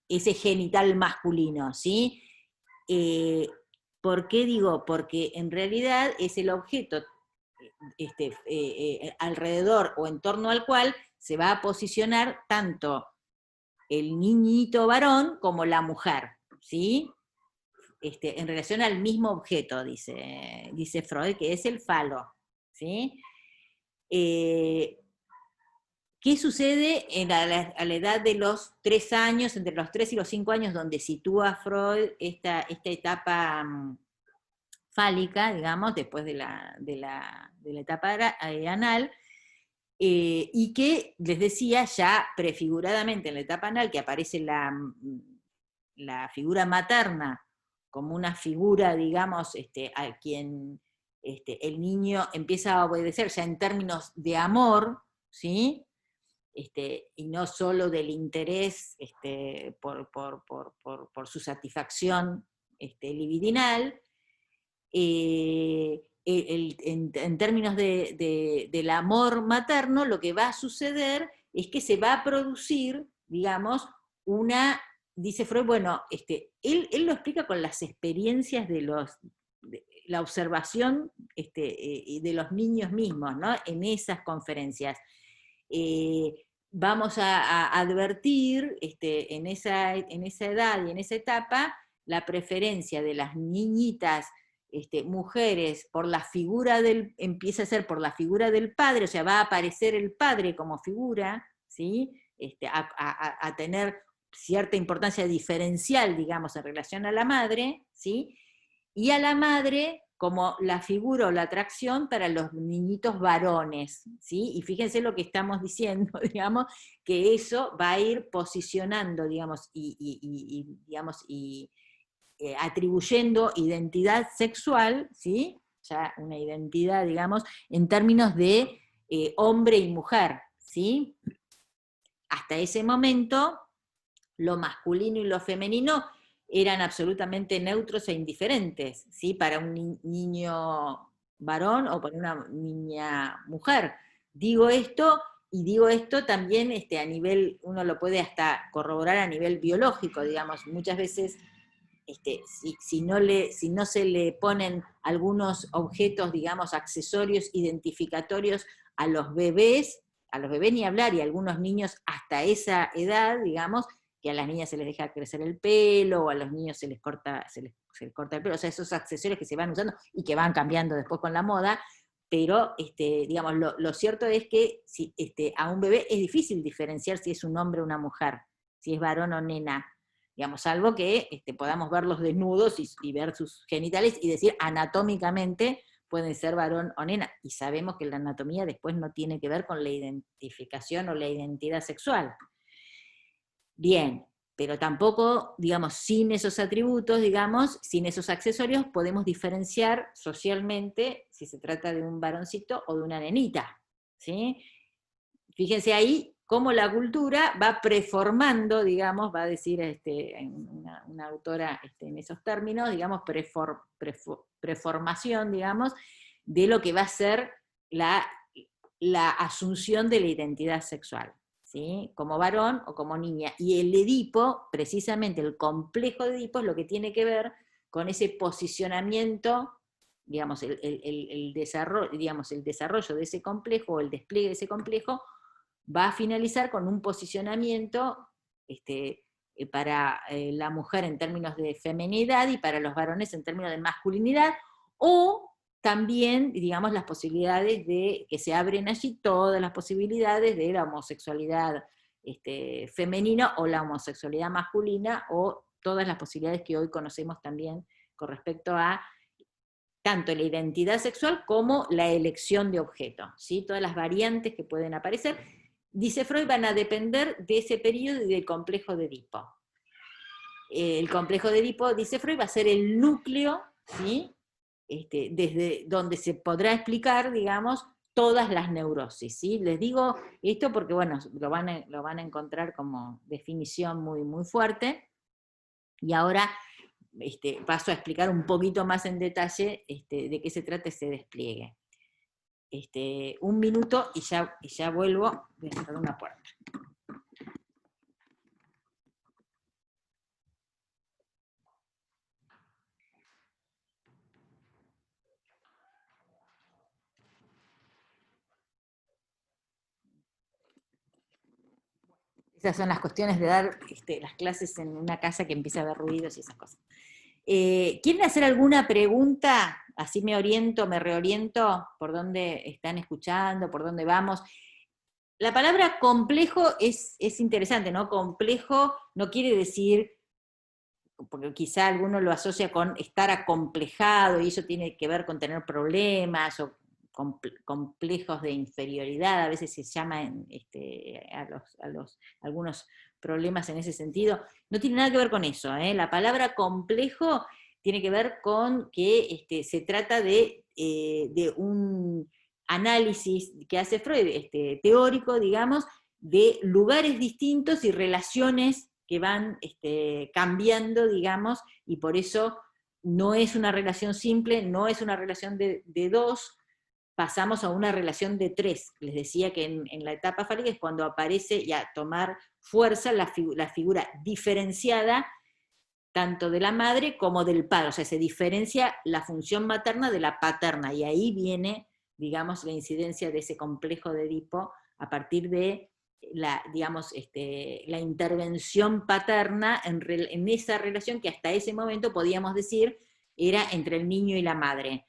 ese genital masculino, ¿sí? ¿Por qué digo? Porque en realidad es el objeto alrededor o en torno al cual se va a posicionar tanto el niñito varón como la mujer, ¿sí? En relación al mismo objeto, dice Freud, que es el falo, ¿sí? ¿Qué sucede a la edad de los 3 años, entre los 3 y los 5 años, donde sitúa Freud esta etapa fálica, digamos, después de la etapa anal, y que, les decía, ya prefiguradamente en la etapa anal, que aparece la figura materna como una figura, digamos, a quien el niño empieza a obedecer ya en términos de amor, ¿sí? Y no solo del interés por su satisfacción libidinal, en términos del amor materno, lo que va a suceder es que se va a producir, digamos, dice Freud, bueno, él lo explica con las experiencias de la observación de los niños mismos, ¿no? En esas conferencias. Vamos a advertir en esa edad y en esa etapa la preferencia de las niñitas mujeres por la figura empieza a ser por la figura del padre, o sea, va a aparecer el padre como figura, ¿sí? A tener cierta importancia diferencial, digamos, en relación a la madre, ¿sí? Y a la madre como la figura o la atracción para los niñitos varones, ¿sí? Y fíjense lo que estamos diciendo, digamos, que eso va a ir posicionando, digamos, atribuyendo identidad sexual, ¿sí? Ya una identidad, digamos, en términos de hombre y mujer, ¿sí? Hasta ese momento, lo masculino y lo femenino eran absolutamente neutros e indiferentes, ¿sí? Para un niño varón o para una niña mujer. Digo esto, y digo esto también a nivel, uno lo puede hasta corroborar a nivel biológico, digamos, muchas veces si no se le ponen algunos objetos, digamos, accesorios identificatorios a los bebés ni hablar, y a algunos niños hasta esa edad, digamos, que a las niñas se les deja crecer el pelo, o a los niños se les corta el pelo, o sea, esos accesorios que se van usando y que van cambiando después con la moda, pero digamos, lo cierto es que a un bebé es difícil diferenciar si es un hombre o una mujer, si es varón o nena. digamos, salvo que podamos verlos desnudos y ver sus genitales y decir anatómicamente pueden ser varón o nena, y sabemos que la anatomía después no tiene que ver con la identificación o la identidad sexual. Bien, pero tampoco, digamos, sin esos atributos, digamos, sin esos accesorios, podemos diferenciar socialmente si se trata de un varoncito o de una nenita, ¿sí? Fíjense ahí cómo la cultura va preformando, digamos, va a decir una autora en esos términos, digamos, preformación, digamos, de lo que va a ser la asunción de la identidad sexual, ¿sí? Como varón o como niña. Y el Edipo, precisamente el complejo de Edipo, es lo que tiene que ver con ese posicionamiento, digamos, el desarrollo de ese complejo, o el despliegue de ese complejo, va a finalizar con un posicionamiento para la mujer en términos de feminidad y para los varones en términos de masculinidad, o también, digamos, las posibilidades de que se abren allí todas las posibilidades de la homosexualidad femenina o la homosexualidad masculina, o todas las posibilidades que hoy conocemos también con respecto a tanto la identidad sexual como la elección de objeto, ¿sí? Todas las variantes que pueden aparecer, dice Freud, van a depender de ese periodo y del complejo de Edipo. El complejo de Edipo, dice Freud, va a ser el núcleo, ¿sí? Desde donde se podrá explicar, digamos, todas las neurosis, ¿sí? Les digo esto porque, bueno, lo van a encontrar como definición muy, muy fuerte, y ahora paso a explicar un poquito más en detalle de qué se trata ese despliegue. Un minuto y ya vuelvo, voy a cerrar una puerta. Esas son las cuestiones de dar las clases en una casa que empieza a haber ruidos y esas cosas. ¿Quieren hacer alguna pregunta? Así me oriento, me reoriento por dónde están escuchando, por dónde vamos. La palabra complejo es interesante, ¿no? Complejo no quiere decir, porque quizá alguno lo asocia con estar acomplejado, y eso tiene que ver con tener problemas, o complejos de inferioridad, a veces se llaman algunos problemas en ese sentido. No tiene nada que ver con eso, ¿eh? La palabra complejo tiene que ver con que se trata de un análisis que hace Freud, teórico, digamos, de lugares distintos y relaciones que van cambiando, digamos, y por eso no es una relación simple, no es una relación de dos, pasamos a una relación de tres. Les decía que en la etapa fálica es cuando aparece y a tomar fuerza la figura diferenciada tanto de la madre como del padre, o sea, se diferencia la función materna de la paterna, y ahí viene, digamos, la incidencia de ese complejo de Edipo a partir de la intervención paterna en esa relación que hasta ese momento podíamos decir era entre el niño y la madre.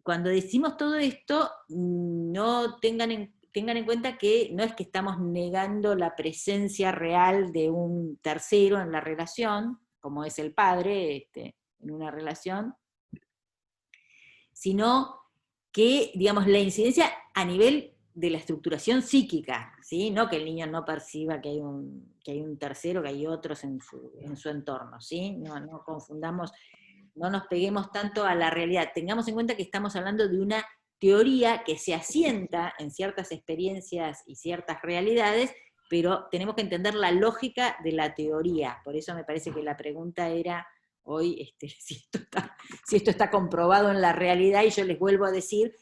Cuando decimos todo esto, no tengan en cuenta que no es que estamos negando la presencia real de un tercero en la relación, como es el padre en una relación, sino que, digamos, la incidencia a nivel de la estructuración psíquica, ¿sí? No que el niño no perciba que hay un tercero, que hay otros en su entorno, ¿sí? No confundamos, no nos peguemos tanto a la realidad. Tengamos en cuenta que estamos hablando de una teoría que se asienta en ciertas experiencias y ciertas realidades, pero tenemos que entender la lógica de la teoría. Por eso me parece que la pregunta era hoy si esto está comprobado en la realidad, y yo les vuelvo a decir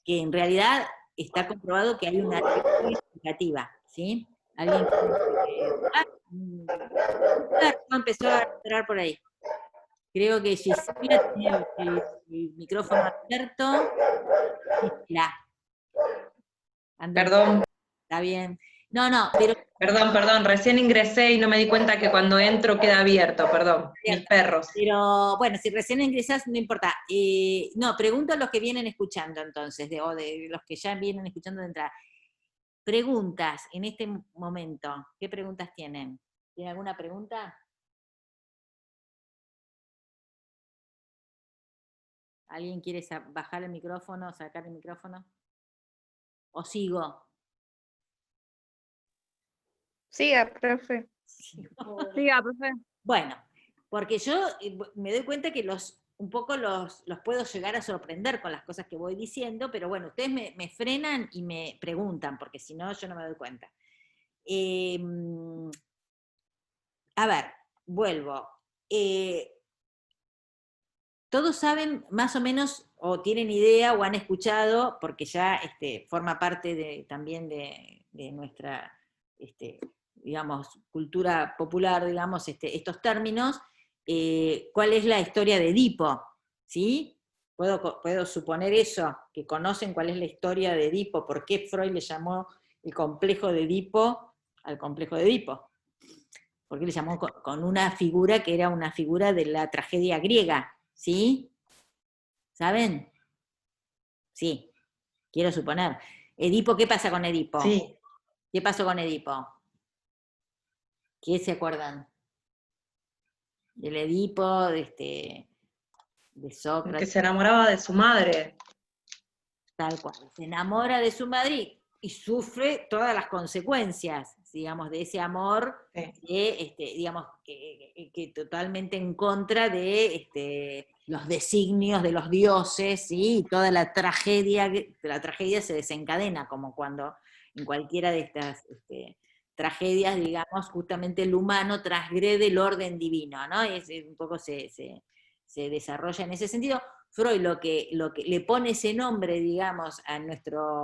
que en realidad está comprobado que hay una teoría explicativa, ¿sí? Alguien empezó a entrar por ahí. Creo que Gisela tiene el micrófono abierto. Gisela. Perdón, Está bien. No, pero... perdón, recién ingresé y no me di cuenta que cuando entro queda abierto, perdón, mis perros. Pero bueno, si recién ingresás, no importa. No, pregunto a los que vienen escuchando entonces, o de los que ya vienen escuchando de entrada. Preguntas en este momento, ¿qué preguntas tienen? ¿Tiene alguna pregunta? ¿Alguien quiere bajar el micrófono, sacar el micrófono? ¿O sigo? Siga, profe. Siga, profe. Bueno, porque yo me doy cuenta que un poco los puedo llegar a sorprender con las cosas que voy diciendo, pero bueno, ustedes me frenan y me preguntan, porque si no, yo no me doy cuenta. A ver, vuelvo. Todos saben más o menos, o tienen idea, o han escuchado, porque ya forma parte también de nuestra, digamos, cultura popular, digamos, estos términos, cuál es la historia de Edipo, ¿sí? ¿Puedo suponer eso, que conocen cuál es la historia de Edipo, por qué Freud le llamó el complejo de Edipo al complejo de Edipo? Porque le llamó con una figura que era una figura de la tragedia griega, ¿sí? ¿Saben? Sí, quiero suponer. Edipo, ¿qué pasa con Edipo? Sí. ¿Qué pasó con Edipo? ¿Qué se acuerdan? Del Edipo, de Sócrates. Que se enamoraba de su madre. Tal cual. Se enamora de su madre y sufre todas las consecuencias, digamos, de ese amor, digamos, que totalmente en contra de los designios de los dioses, ¿sí? Y toda la tragedia se desencadena, como cuando en cualquiera de estas tragedias, digamos, justamente el humano transgrede el orden divino, ¿no? Y un poco se desarrolla en ese sentido. Freud lo que le pone ese nombre, digamos, a nuestra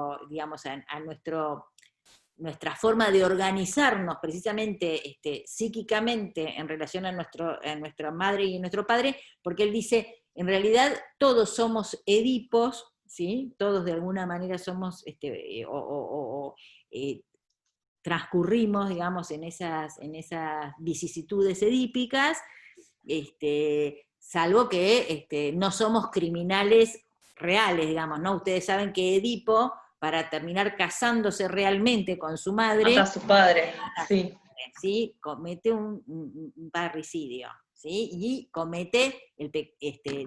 forma de organizarnos precisamente psíquicamente en relación a nuestra madre y a nuestro padre, porque él dice, en realidad todos somos Edipos, ¿sí? Todos de alguna manera somos, transcurrimos, digamos, en esas vicisitudes edípicas, salvo que no somos criminales reales, digamos, ¿no? Ustedes saben que Edipo, para terminar casándose realmente con su madre, Mata a su padre, sí. ¿sí? Comete un parricidio, ¿sí? Y comete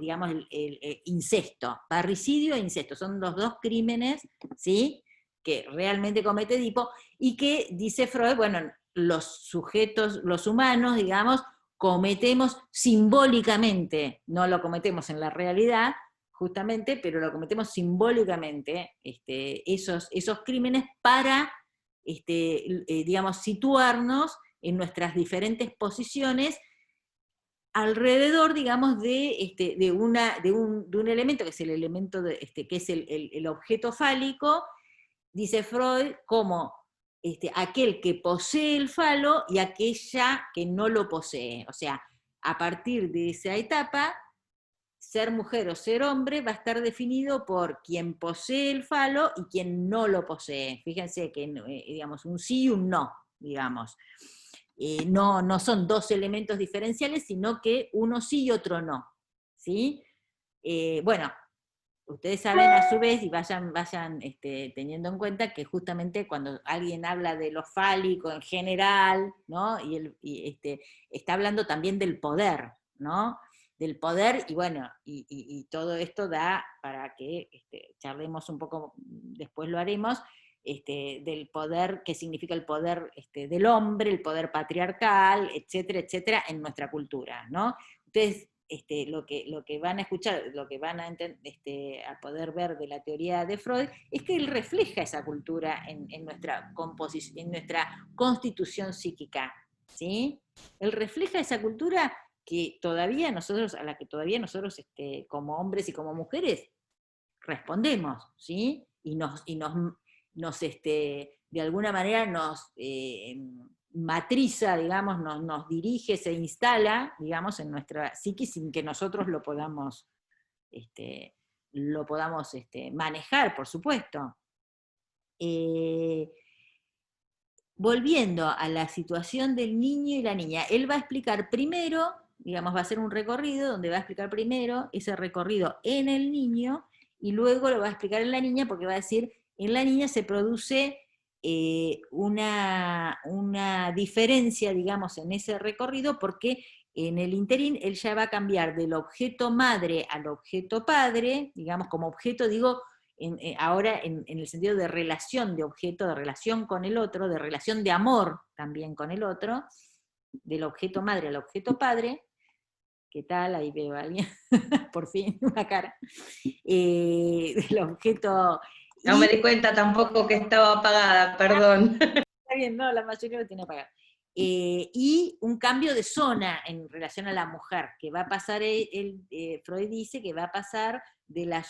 digamos, el incesto. Parricidio e incesto son los dos crímenes, ¿sí? Que realmente comete Edipo, y que, dice Freud, bueno, los sujetos, los humanos, digamos, cometemos simbólicamente, no lo cometemos en la realidad, justamente, pero lo cometemos simbólicamente, esos crímenes para, digamos, situarnos en nuestras diferentes posiciones alrededor, digamos, de un elemento, que es el elemento, que es el objeto fálico, dice Freud, como aquel que posee el falo y aquella que no lo posee. O sea, a partir de esa etapa, ser mujer o ser hombre va a estar definido por quien posee el falo y quien no lo posee. Fíjense que, digamos, un sí y un no, digamos. No son dos elementos diferenciales, sino que uno sí y otro no. ¿Sí? Bueno, ustedes saben a su vez, y vayan teniendo en cuenta que justamente cuando alguien habla de lo fálico en general, ¿no? Y está hablando también del poder, ¿no? Del poder, y bueno, y todo esto da para que charlemos un poco, después lo haremos, del poder, qué significa el poder del hombre, el poder patriarcal, etcétera, etcétera, en nuestra cultura, ¿no? Ustedes lo que van a escuchar, lo que van a poder ver de la teoría de Freud, es que él refleja esa cultura en nuestra constitución psíquica, ¿sí? Él refleja esa cultura que todavía nosotros, a la que todavía nosotros, como hombres y como mujeres, respondemos, ¿sí? Y de alguna manera nos matriza, digamos, nos dirige, se instala, digamos, en nuestra psique sin que nosotros lo podamos manejar, por supuesto. Volviendo a la situación del niño y la niña, él va a explicar primero, digamos, va a hacer un recorrido donde va a explicar primero ese recorrido en el niño, y luego lo va a explicar en la niña, porque va a decir, en la niña se produce una diferencia, digamos, en ese recorrido, porque en el interín él ya va a cambiar del objeto madre al objeto padre, digamos, como objeto, digo, ahora en el sentido de relación de objeto, de relación con el otro, de relación de amor también con el otro, del objeto madre al objeto padre. ¿Qué tal? Ahí veo a alguien, por fin, una cara. Del objeto... No me di cuenta tampoco que estaba apagada, perdón. Está bien, no, la mayoría lo tiene apagado. Y un cambio de zona en relación a la mujer, que va a pasar, Freud dice que va a pasar de la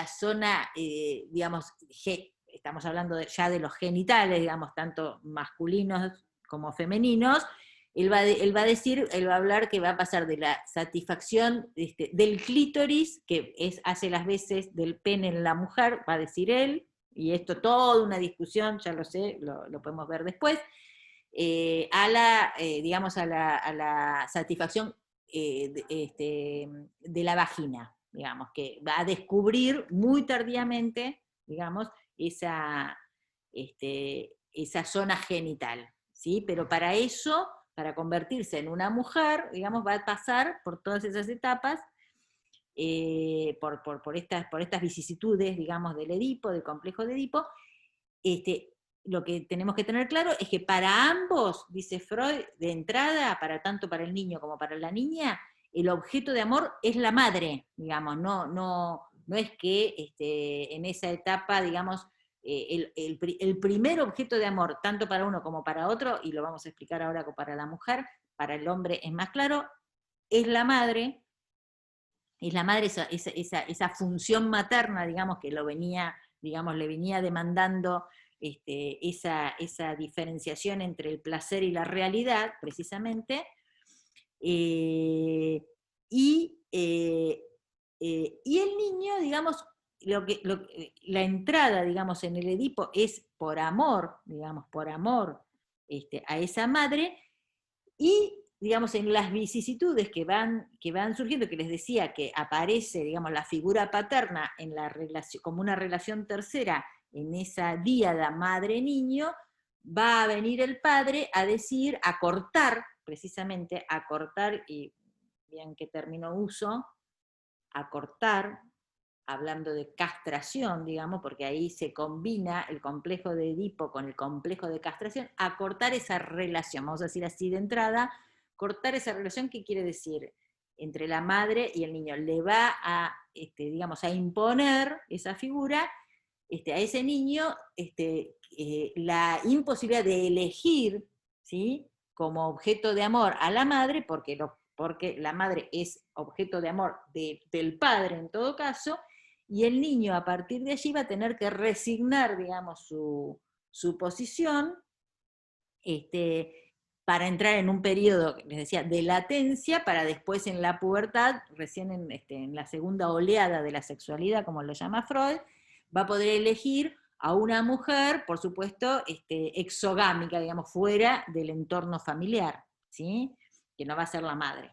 zona, digamos, estamos hablando ya de los genitales, digamos, tanto masculinos como femeninos. Él va a hablar que va a pasar de la satisfacción del clítoris, que hace las veces del pene en la mujer, va a decir él, y esto toda una discusión, ya lo sé, lo podemos ver después, a la satisfacción de la vagina, digamos, que va a descubrir muy tardíamente, digamos, esa zona genital, ¿sí? Pero para eso, para convertirse en una mujer, digamos, va a pasar por todas esas etapas, por estas vicisitudes, digamos, del Edipo, del complejo de Edipo. Lo que tenemos que tener claro es que para ambos, dice Freud, de entrada, tanto para el niño como para la niña, el objeto de amor es la madre, digamos, no es que en esa etapa, digamos, el primer objeto de amor, tanto para uno como para otro, y lo vamos a explicar ahora para la mujer, para el hombre es más claro, es la madre, esa función materna, digamos, que le venía demandando esa diferenciación entre el placer y la realidad, precisamente, y el niño, digamos, la entrada, digamos, en el Edipo es por amor, digamos, a esa madre, y digamos, en las vicisitudes que van surgiendo, que les decía que aparece, digamos, la figura paterna en la relación, como una relación tercera en esa díada madre-niño, va a venir el padre a decir, a cortar, precisamente, y bien qué término uso, a cortar, hablando de castración, digamos, porque ahí se combina el complejo de Edipo con el complejo de castración, a cortar esa relación, vamos a decir así de entrada, cortar esa relación, ¿qué quiere decir? Entre la madre y el niño, le va a, digamos, a imponer esa figura, a ese niño, la imposibilidad de elegir, ¿sí?, como objeto de amor a la madre, porque la madre es objeto de amor del padre en todo caso, y el niño a partir de allí va a tener que resignar, digamos, su posición, para entrar en un periodo, les decía, de latencia, para después en la pubertad, recién en la segunda oleada de la sexualidad, como lo llama Freud, va a poder elegir a una mujer, por supuesto, exogámica, digamos, fuera del entorno familiar, ¿sí?, que no va a ser la madre.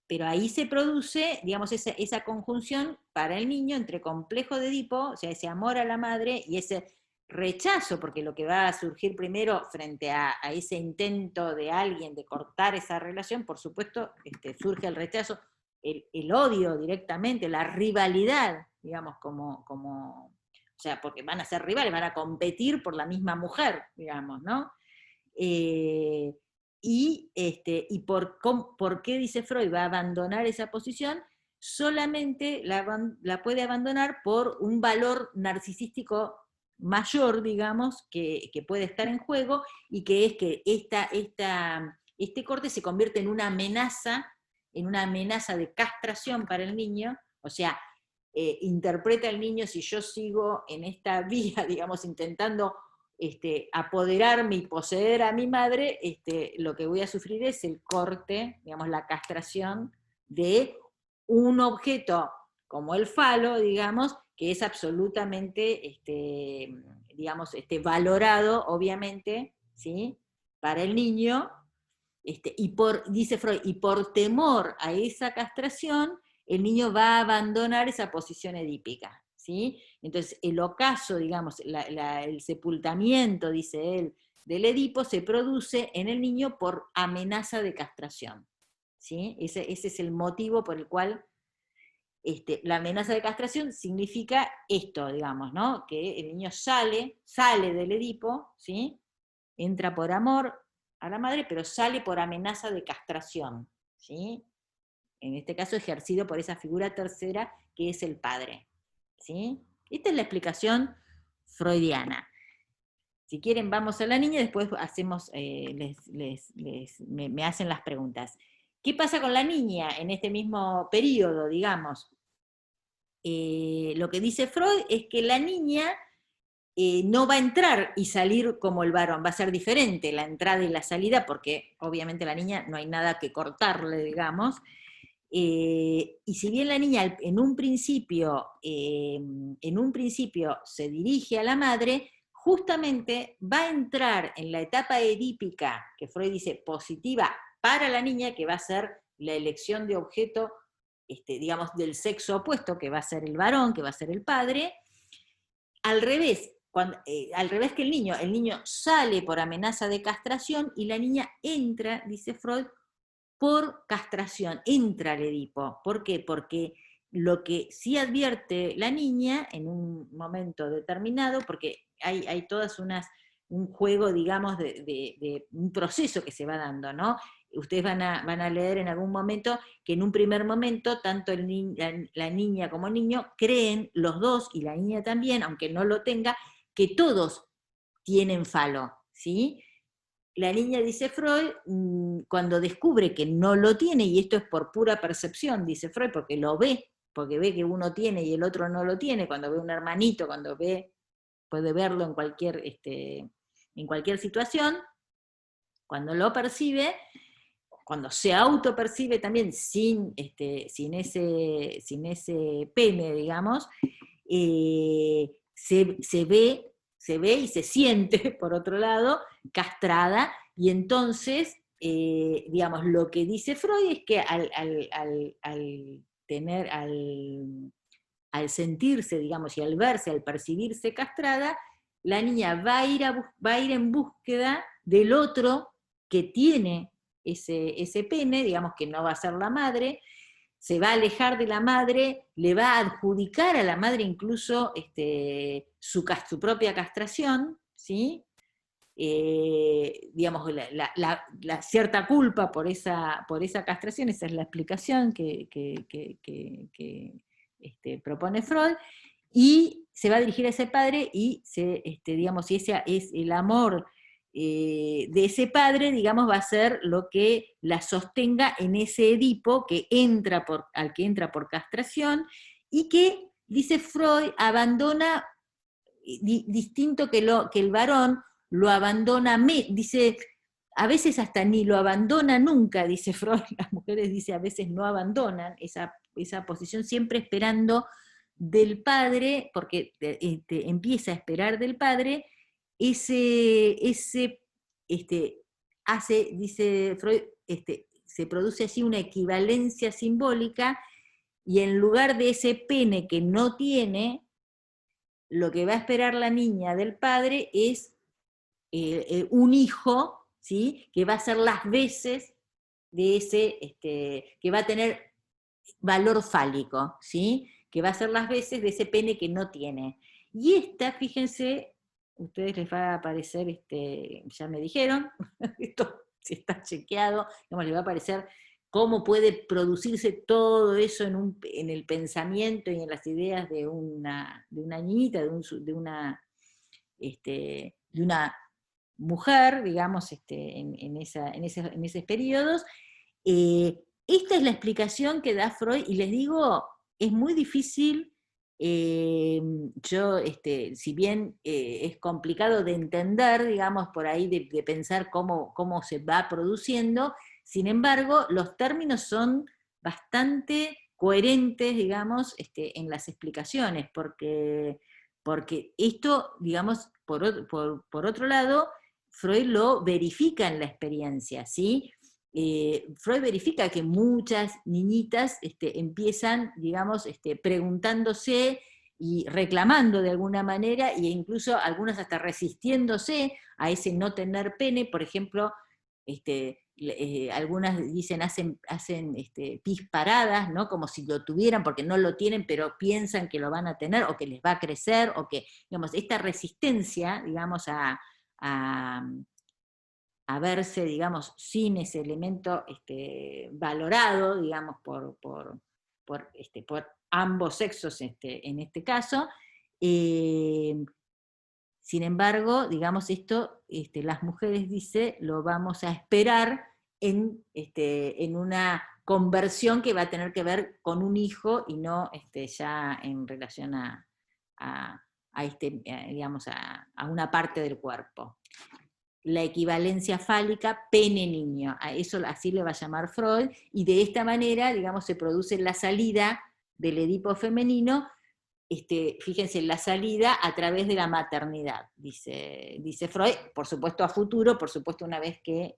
Pero ahí se produce, digamos, esa conjunción para el niño entre complejo de Edipo, o sea, ese amor a la madre y ese rechazo, porque lo que va a surgir primero frente a ese intento de alguien de cortar esa relación, por supuesto, surge el rechazo, el odio directamente, la rivalidad, digamos, o sea, porque van a ser rivales, van a competir por la misma mujer, digamos, ¿no? Y por qué, dice Freud, va a abandonar esa posición, solamente la puede abandonar por un valor narcisístico mayor, digamos, que puede estar en juego, y que es que este corte se convierte en una amenaza de castración para el niño, o sea, interpreta el niño, si yo sigo en esta vía, digamos, intentando apoderarme y poseer a mi madre, lo que voy a sufrir es el corte, digamos, la castración de un objeto como el falo, digamos, que es absolutamente, digamos, valorado, obviamente, ¿sí?, para el niño, dice Freud, y por temor a esa castración, el niño va a abandonar esa posición edípica, ¿sí? Entonces, el ocaso, digamos, el sepultamiento, dice él, del Edipo se produce en el niño por amenaza de castración, ¿sí? Ese es el motivo por el cual la amenaza de castración significa esto, digamos, ¿no? Que el niño sale del Edipo, ¿sí? Entra por amor a la madre, pero sale por amenaza de castración, ¿sí? En este caso ejercido por esa figura tercera que es el padre, ¿sí? Esta es la explicación freudiana. Si quieren vamos a la niña, después hacemos, me hacen las preguntas. ¿Qué pasa con la niña en este mismo periodo, digamos? Lo que dice Freud es que la niña no va a entrar y salir como el varón, va a ser diferente la entrada y la salida, porque obviamente la niña no hay nada que cortarle, digamos. Y si bien la niña en un principio se dirige a la madre, justamente va a entrar en la etapa edípica, que Freud dice positiva para la niña, que va a ser la elección de objeto, digamos, del sexo opuesto, que va a ser el varón, que va a ser el padre, al revés. Al revés que el niño sale por amenaza de castración y la niña entra, dice Freud, por castración, entra al Edipo. ¿Por qué? Porque lo que sí advierte la niña en un momento determinado, porque hay todas un juego, digamos, de un proceso que se va dando, ¿no? Ustedes van a leer en algún momento que en un primer momento tanto la niña como el niño creen, los dos, y la niña también, aunque no lo tenga, que todos tienen falo, ¿sí? La niña, dice Freud, cuando descubre que no lo tiene, y esto es por pura percepción, dice Freud, porque lo ve, porque ve que uno tiene y el otro no lo tiene, cuando ve un hermanito, puede verlo en cualquier situación, cuando lo percibe, cuando se autopercibe también sin ese pene, digamos, se ve y se siente, por otro lado, castrada, y entonces, digamos, lo que dice Freud es que al sentirse, digamos, y al verse, al percibirse castrada, la niña va a ir en búsqueda del otro que tiene ese pene, digamos que no va a ser la madre, se va a alejar de la madre, le va a adjudicar a la madre incluso su propia castración, ¿sí? Digamos, la cierta culpa por esa castración, esa es la explicación que propone Freud, y se va a dirigir a ese padre y digamos, si ese es el amor de ese padre, digamos, va a ser lo que la sostenga en ese Edipo al que entra por castración, y que, dice Freud, abandona, distinto que el varón, lo abandona, dice, a veces hasta ni lo abandona nunca, dice Freud, las mujeres, dice, a veces no abandonan esa posición, siempre esperando del padre, porque empieza a esperar del padre, dice Freud, se produce así una equivalencia simbólica, y en lugar de ese pene que no tiene, lo que va a esperar la niña del padre es un hijo, ¿sí? Que va a hacer las veces de que va a tener valor fálico, ¿sí? Que va a hacer las veces de ese pene que no tiene. Y fíjense, ustedes les va a aparecer, ya me dijeron, esto si está chequeado, digamos, les va a aparecer cómo puede producirse todo eso en el pensamiento y en las ideas de una niñita, de una mujer, digamos, en esos periodos. Esta es la explicación que da Freud, y les digo, es muy difícil. Si bien es complicado de entender, digamos, por ahí de pensar cómo se va produciendo, sin embargo, los términos son bastante coherentes, digamos, en las explicaciones, porque esto, digamos, por otro lado, Freud lo verifica en la experiencia, ¿sí? Freud verifica que muchas niñitas empiezan, digamos, preguntándose y reclamando de alguna manera, e incluso algunas hasta resistiéndose a ese no tener pene. Por ejemplo, algunas dicen, hacen pis paradas, ¿no? Como si lo tuvieran, porque no lo tienen, pero piensan que lo van a tener, o que les va a crecer, o que, digamos, esta resistencia, digamos, a verse, digamos, sin ese elemento valorado, digamos, por ambos sexos en este caso. Sin embargo, digamos, esto, las mujeres, dice, lo vamos a esperar en una conversión que va a tener que ver con un hijo y no ya en relación digamos, a una parte del cuerpo. La equivalencia fálica pene-niño, a eso así le va a llamar Freud, y de esta manera, digamos, se produce la salida del Edipo femenino, fíjense, la salida a través de la maternidad, dice Freud, por supuesto a futuro, por supuesto una vez que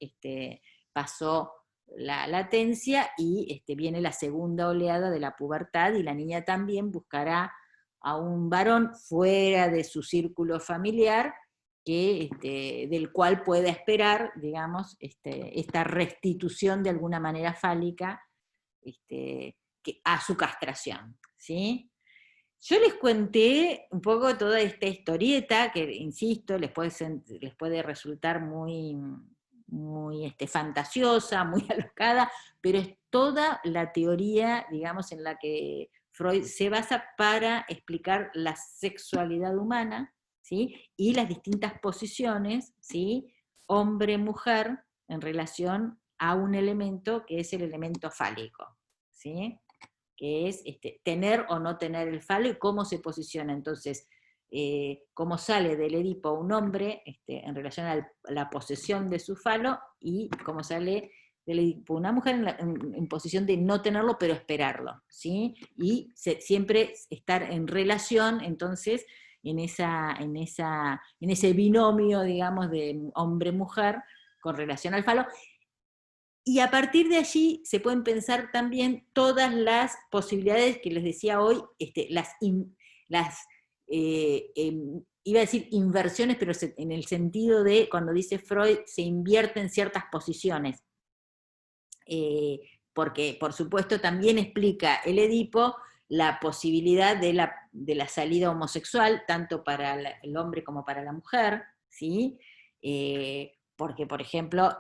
pasó la latencia y viene la segunda oleada de la pubertad, y la niña también buscará a un varón fuera de su círculo familiar, del cual pueda esperar, digamos, esta restitución de alguna manera fálica a su castración, ¿sí? Yo les conté un poco toda esta historieta, que insisto, les puede resultar muy, muy fantasiosa, muy alocada, pero es toda la teoría, digamos, en la que Freud se basa para explicar la sexualidad humana, ¿sí? Y las distintas posiciones, ¿sí? Hombre-mujer, en relación a un elemento que es el elemento fálico, ¿sí? Que es tener o no tener el falo y cómo se posiciona. Entonces, cómo sale del Edipo un hombre en relación a la posesión de su falo, y cómo sale del Edipo una mujer en posición de no tenerlo, pero esperarlo, ¿sí? Y siempre estar en relación, entonces, en ese binomio, digamos, de hombre-mujer con relación al falo. Y a partir de allí se pueden pensar también todas las posibilidades que les decía hoy, iba a decir inversiones, pero en el sentido de, cuando dice Freud, se invierten ciertas posiciones. Porque, por supuesto, también explica el Edipo la posibilidad de la salida homosexual, tanto para el hombre como para la mujer, ¿sí? Porque, por ejemplo,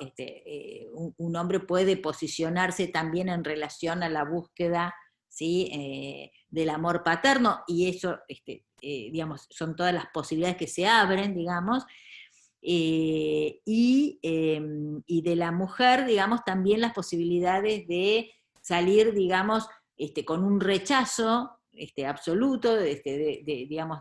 un hombre puede posicionarse también en relación a la búsqueda, ¿sí? Del amor paterno, y eso, digamos, son todas las posibilidades que se abren, digamos, y de la mujer, digamos, también las posibilidades de salir, digamos, con un rechazo absoluto, digamos,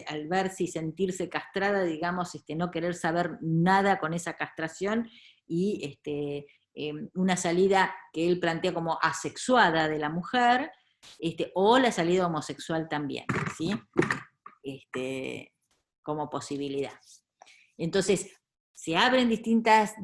al verse y sentirse castrada, digamos, no querer saber nada con esa castración, y una salida que él plantea como asexuada de la mujer, o la salida homosexual también, ¿sí? Como posibilidad. Entonces, se abren distintas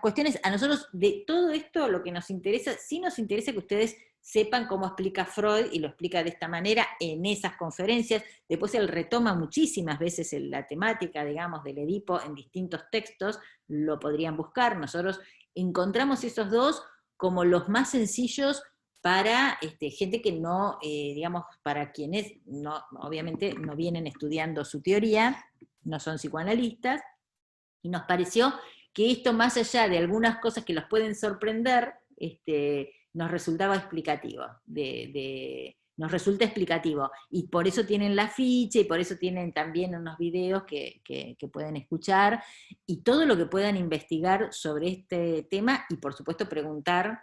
cuestiones. A nosotros, de todo esto, lo que nos interesa, sí nos interesa que ustedes sepan cómo explica Freud, y lo explica de esta manera en esas conferencias. Después él retoma muchísimas veces la temática, digamos, del Edipo en distintos textos, lo podrían buscar. Nosotros encontramos esos dos como los más sencillos para gente que no, digamos, para quienes no, obviamente no vienen estudiando su teoría, no son psicoanalistas, y nos pareció que esto, más allá de algunas cosas que los pueden sorprender, nos resultaba explicativo, nos resulta explicativo, y por eso tienen la ficha, y por eso tienen también unos videos que pueden escuchar, y todo lo que puedan investigar sobre este tema, y por supuesto preguntar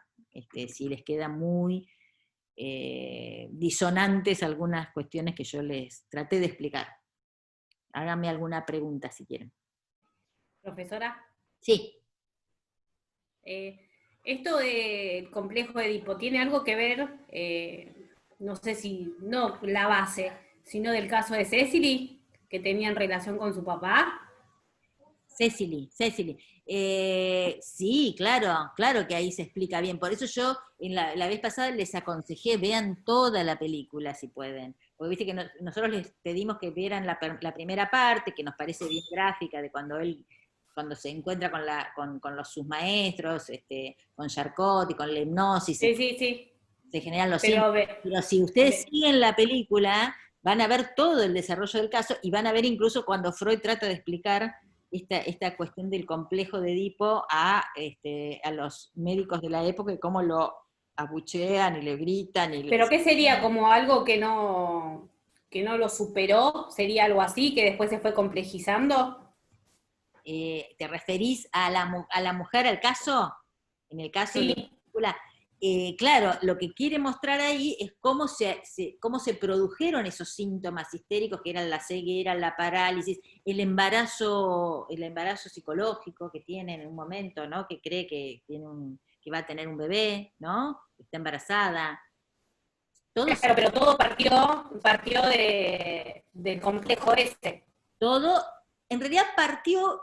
si les queda muy disonantes algunas cuestiones que yo les traté de explicar. Háganme alguna pregunta si quieren. Profesora, Sí. esto del complejo de Edipo, ¿tiene algo que ver, no sé si, no la base, sino del caso de Cecily, que tenía en relación con su papá? Cecily. Sí, claro que ahí se explica bien. Por eso yo la vez pasada les aconsejé, vean toda la película si pueden. Porque viste que nosotros les pedimos que vieran la primera parte, que nos parece bien gráfica, de cuando se encuentra con sus maestros, con Charcot y con la hipnosis, Sí, sí, sí. se generan los Pero síntomas. Pero si ustedes siguen la película, van a ver todo el desarrollo del caso y van a ver incluso cuando Freud trata de explicar esta cuestión del complejo de Edipo a los médicos de la época y cómo lo abuchean y le gritan. ¿Pero qué sería? ¿Como algo que no lo superó? ¿Sería algo así, que después se fue complejizando? ¿Te referís a la mujer, al caso? En el caso de la Sí. película. Claro, lo que quiere mostrar ahí es cómo se produjeron esos síntomas histéricos, que eran la ceguera, la parálisis, el embarazo psicológico que tiene en un momento, ¿no? Que cree que va a tener un bebé, ¿no? Está embarazada. Claro, pero todo partió del complejo este. Todo, en realidad partió,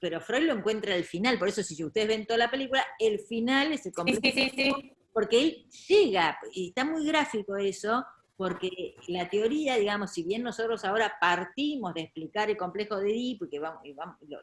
pero Freud lo encuentra al final, por eso si ustedes ven toda la película, el final es el complejo, Sí. porque él llega, y está muy gráfico eso, porque la teoría, digamos, si bien nosotros ahora partimos de explicar el complejo de Edipo, porque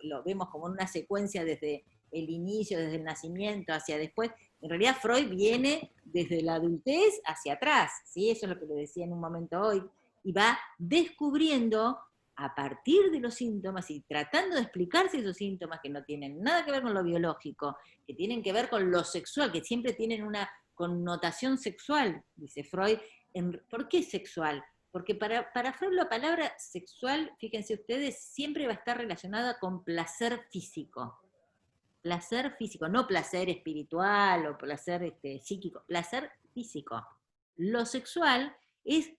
lo vemos como una secuencia desde el inicio, desde el nacimiento hacia después, en realidad Freud viene desde la adultez hacia atrás, ¿sí? Eso es lo que le decía en un momento hoy, y va descubriendo a partir de los síntomas y tratando de explicarse esos síntomas que no tienen nada que ver con lo biológico, que tienen que ver con lo sexual, que siempre tienen una connotación sexual, dice Freud. ¿Por qué sexual? Porque para Freud la palabra sexual, fíjense ustedes, siempre va a estar relacionada con placer físico. Placer físico, no placer espiritual o placer psíquico, placer físico. Lo sexual es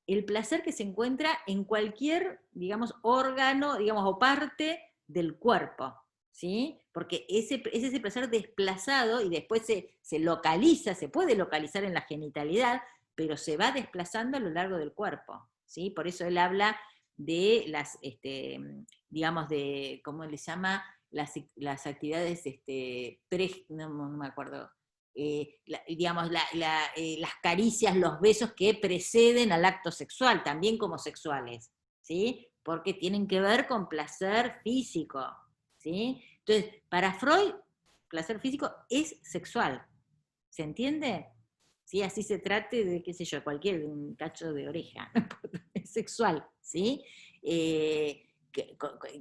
el placer que se encuentra en cualquier, digamos, órgano, digamos, o parte del cuerpo, ¿sí? Porque es ese placer desplazado y después se localiza, se puede localizar en la genitalidad, pero se va desplazando a lo largo del cuerpo, ¿sí? Por eso él habla de las, digamos, de, ¿cómo le llama? Las actividades, no me acuerdo, digamos, las caricias, los besos que preceden al acto sexual, también como sexuales, ¿sí? Porque tienen que ver con placer físico, ¿sí? Entonces, para Freud, placer físico es sexual, ¿se entiende? ¿Sí? Así se trate de, qué sé yo, un cacho de oreja, es sexual, ¿sí?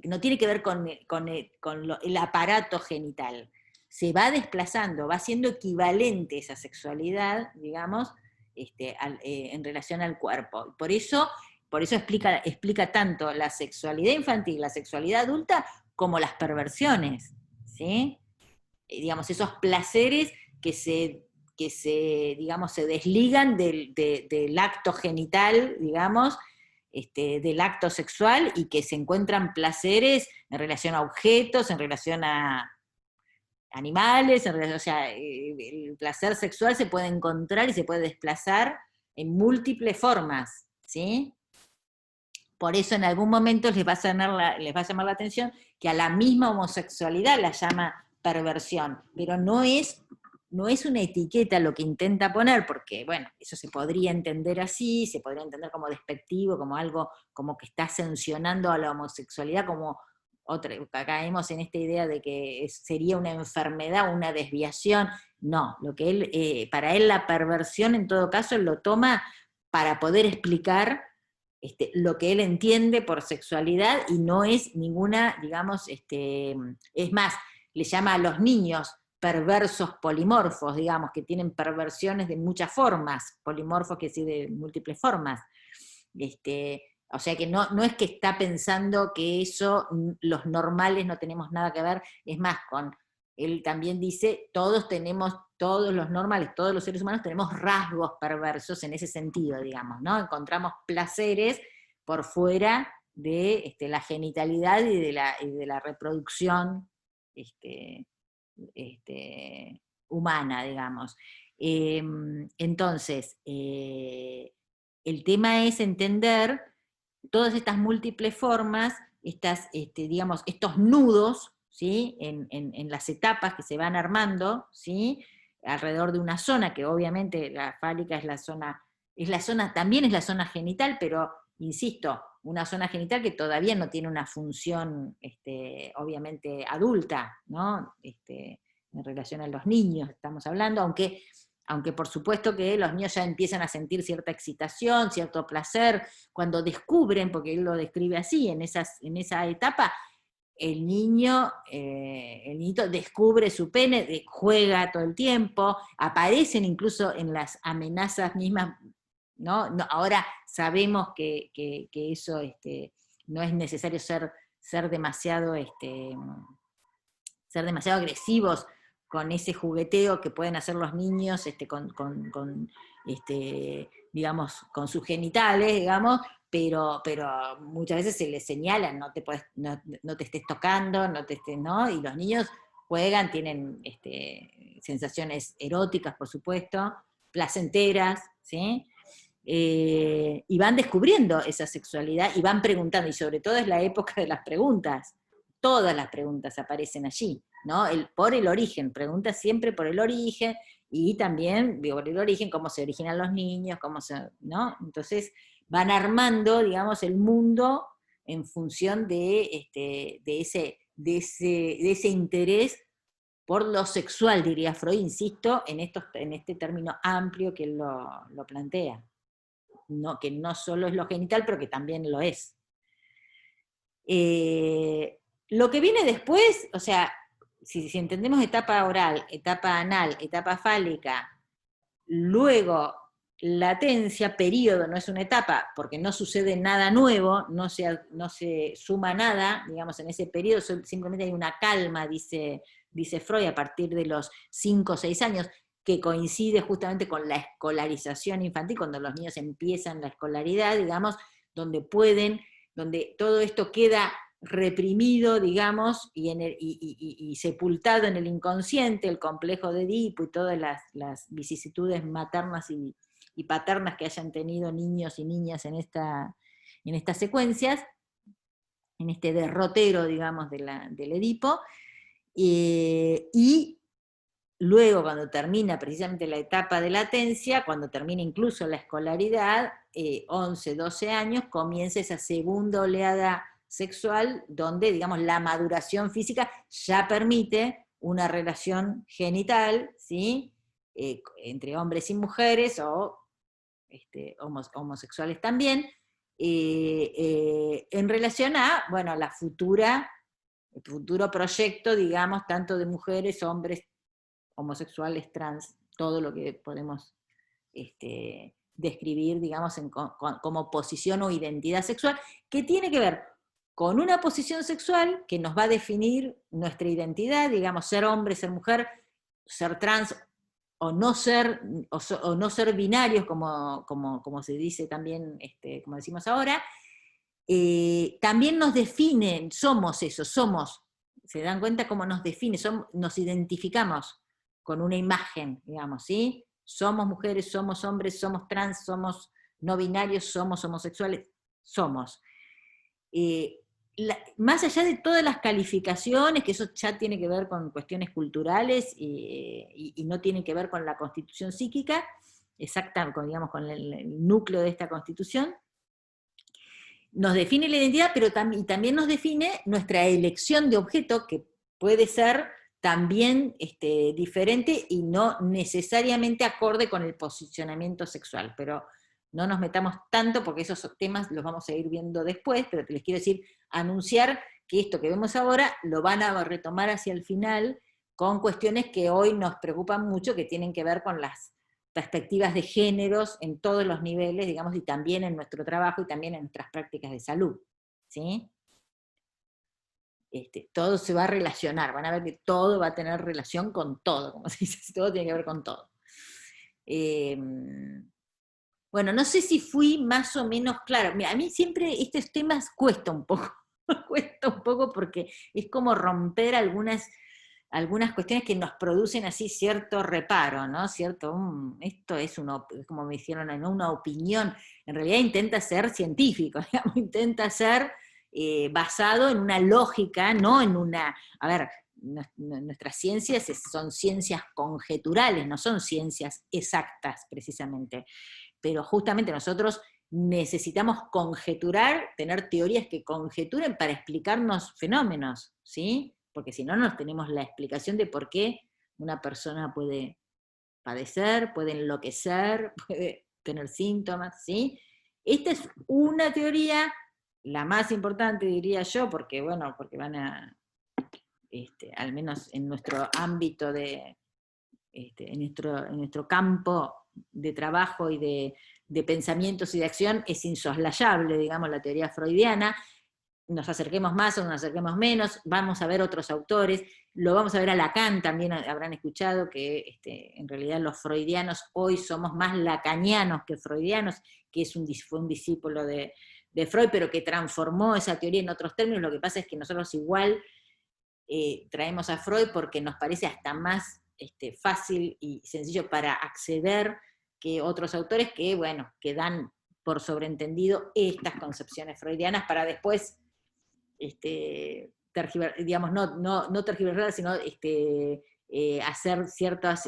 No tiene que ver con el aparato genital. Se va desplazando, va siendo equivalente esa sexualidad, digamos, en relación al cuerpo. Por eso explica tanto la sexualidad infantil, la sexualidad adulta, como las perversiones, ¿sí? Digamos, esos placeres que digamos, se desligan del acto genital, digamos, del acto sexual, y que se encuentran placeres en relación a objetos, en relación a animales, o sea, el placer sexual se puede encontrar y se puede desplazar en múltiples formas, ¿sí? Por eso en algún momento les va a llamar la atención que a la misma homosexualidad la llama perversión, pero no es una etiqueta lo que intenta poner, porque, bueno, eso se podría entender así, se podría entender como despectivo, como algo, como que está sancionando a la homosexualidad, como caemos en esta idea de que sería una enfermedad, una desviación. No, para él la perversión en todo caso lo toma para poder explicar lo que él entiende por sexualidad, y no es ninguna, digamos, es más, le llama a los niños perversos polimorfos, digamos, que tienen perversiones de muchas formas, polimorfos quiere decir de múltiples formas. O sea que no es que está pensando que eso, los normales no tenemos nada que ver, es más, él también dice, todos los normales, todos los seres humanos tenemos rasgos perversos en ese sentido, digamos, ¿no? Encontramos placeres por fuera de la genitalidad y de la reproducción humana, digamos. Entonces, el tema es entender todas estas múltiples formas digamos, estos nudos, ¿sí? En las etapas que se van armando, ¿sí? Alrededor de una zona, que obviamente la fálica también es la zona genital, pero, insisto, una zona genital que todavía no tiene una función, obviamente, adulta, ¿no? En relación a los niños estamos hablando, aunque por supuesto que los niños ya empiezan a sentir cierta excitación, cierto placer, cuando descubren, porque él lo describe así, en esa etapa, el niñito descubre su pene, juega todo el tiempo, aparecen incluso en las amenazas mismas, ¿no? Ahora sabemos que eso no es necesario ser demasiado agresivos con ese jugueteo que pueden hacer los niños digamos, con sus genitales, digamos, pero muchas veces se les señala, no te estés tocando, ¿no? Y los niños juegan, tienen sensaciones eróticas, por supuesto, placenteras, ¿sí? Y van descubriendo esa sexualidad y van preguntando, y sobre todo es la época de las preguntas. Todas las preguntas aparecen allí, ¿no? Por el origen, preguntas siempre por el origen, y también por el origen, cómo se originan los niños, ¿no? Entonces van armando, digamos, el mundo en función de ese interés por lo sexual, diría Freud, insisto, en este término amplio que él lo plantea. No, que no solo es lo genital, pero que también lo es. Lo que viene después, o sea, si entendemos etapa oral, etapa anal, etapa fálica, luego latencia, periodo, no es una etapa, porque no sucede nada nuevo, no se suma nada, digamos, en ese periodo, simplemente hay una calma, dice Freud, a partir de los 5 o 6 años, que coincide justamente con la escolarización infantil, cuando los niños empiezan la escolaridad, digamos, donde todo esto queda reprimido, digamos, y sepultado en el inconsciente, el complejo de Edipo y todas las vicisitudes maternas y paternas que hayan tenido niños y niñas en estas secuencias, en este derrotero, digamos, del Edipo, y luego, cuando termina precisamente la etapa de latencia, cuando termina incluso la escolaridad, 11, 12 años, comienza esa segunda oleada sexual, donde, digamos, la maduración física ya permite una relación genital, ¿sí? Entre hombres y mujeres, o homosexuales también, en relación a, bueno, el futuro proyecto, digamos, tanto de mujeres, hombres, homosexuales, trans, todo lo que podemos describir, digamos, como posición o identidad sexual, que tiene que ver con una posición sexual que nos va a definir nuestra identidad, digamos, ser hombre, ser mujer, ser trans, o no ser binarios, como se dice también, como decimos ahora, también nos definen, somos eso, se dan cuenta cómo nos define, nos identificamos con una imagen, digamos, ¿sí? Somos mujeres, somos hombres, somos trans, somos no binarios, somos homosexuales, somos. Más allá de todas las calificaciones, que eso ya tiene que ver con cuestiones culturales y no tiene que ver con la constitución psíquica, digamos, con el núcleo de esta constitución, nos define la identidad, pero también nos define nuestra elección de objeto, que puede ser también diferente y no necesariamente acorde con el posicionamiento sexual, pero no nos metamos tanto porque esos temas los vamos a ir viendo después, pero les quiero anunciar que esto que vemos ahora lo van a retomar hacia el final con cuestiones que hoy nos preocupan mucho, que tienen que ver con las perspectivas de géneros en todos los niveles, digamos, y también en nuestro trabajo y también en nuestras prácticas de salud, ¿sí? Todo se va a relacionar, van a ver que todo va a tener relación con todo, como se dice, todo tiene que ver con todo. Bueno, no sé si fui más o menos clara. A mí siempre estos temas cuesta un poco porque es como romper algunas cuestiones que nos producen así cierto reparo, ¿no? Esto es como me hicieron, ¿no? Una opinión, en realidad intenta ser científico, digamos, intenta ser basado en una lógica, no en una, a ver, nuestras ciencias son ciencias conjeturales, no son ciencias exactas precisamente, pero justamente nosotros necesitamos conjeturar, tener teorías que conjeturen para explicarnos fenómenos, ¿sí? Porque si no, no tenemos la explicación de por qué una persona puede padecer, puede enloquecer, puede tener síntomas, ¿sí? Esta es una teoría, la más importante diría yo, porque bueno, porque van a, al menos en nuestro ámbito en nuestro campo de trabajo y de pensamientos y de acción, es insoslayable, digamos, la teoría freudiana. Nos acerquemos más o nos acerquemos menos, vamos a ver otros autores, lo vamos a ver a Lacan, también habrán escuchado que en realidad los freudianos hoy somos más lacanianos que freudianos, que fue un discípulo de Freud, pero que transformó esa teoría en otros términos. Lo que pasa es que nosotros igual traemos a Freud porque nos parece hasta más fácil y sencillo para acceder que otros autores que, bueno, que dan por sobreentendido estas concepciones freudianas para después digamos, no tergiversar, sino hacer ciertas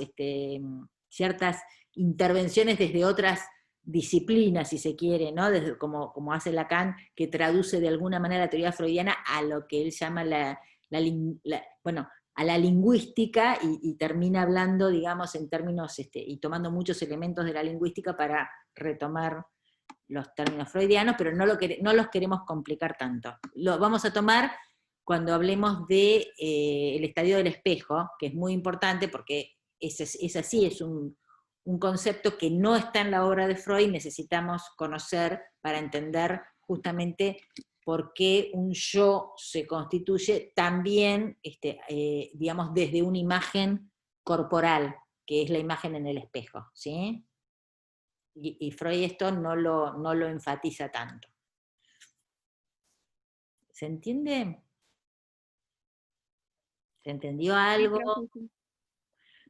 intervenciones desde otras disciplinas, si se quiere, ¿no? Desde, como hace Lacan, que traduce de alguna manera la teoría freudiana a lo que él llama a la lingüística, y termina hablando, digamos, en términos, y tomando muchos elementos de la lingüística para retomar los términos freudianos, pero no los queremos complicar tanto. Lo vamos a tomar cuando hablemos de el estadio del espejo, que es muy importante porque es así, es un concepto que no está en la obra de Freud, necesitamos conocer para entender justamente por qué un yo se constituye también, digamos, desde una imagen corporal, que es la imagen en el espejo, ¿sí? Y Freud esto no lo enfatiza tanto. ¿Se entiende? ¿Se entendió algo?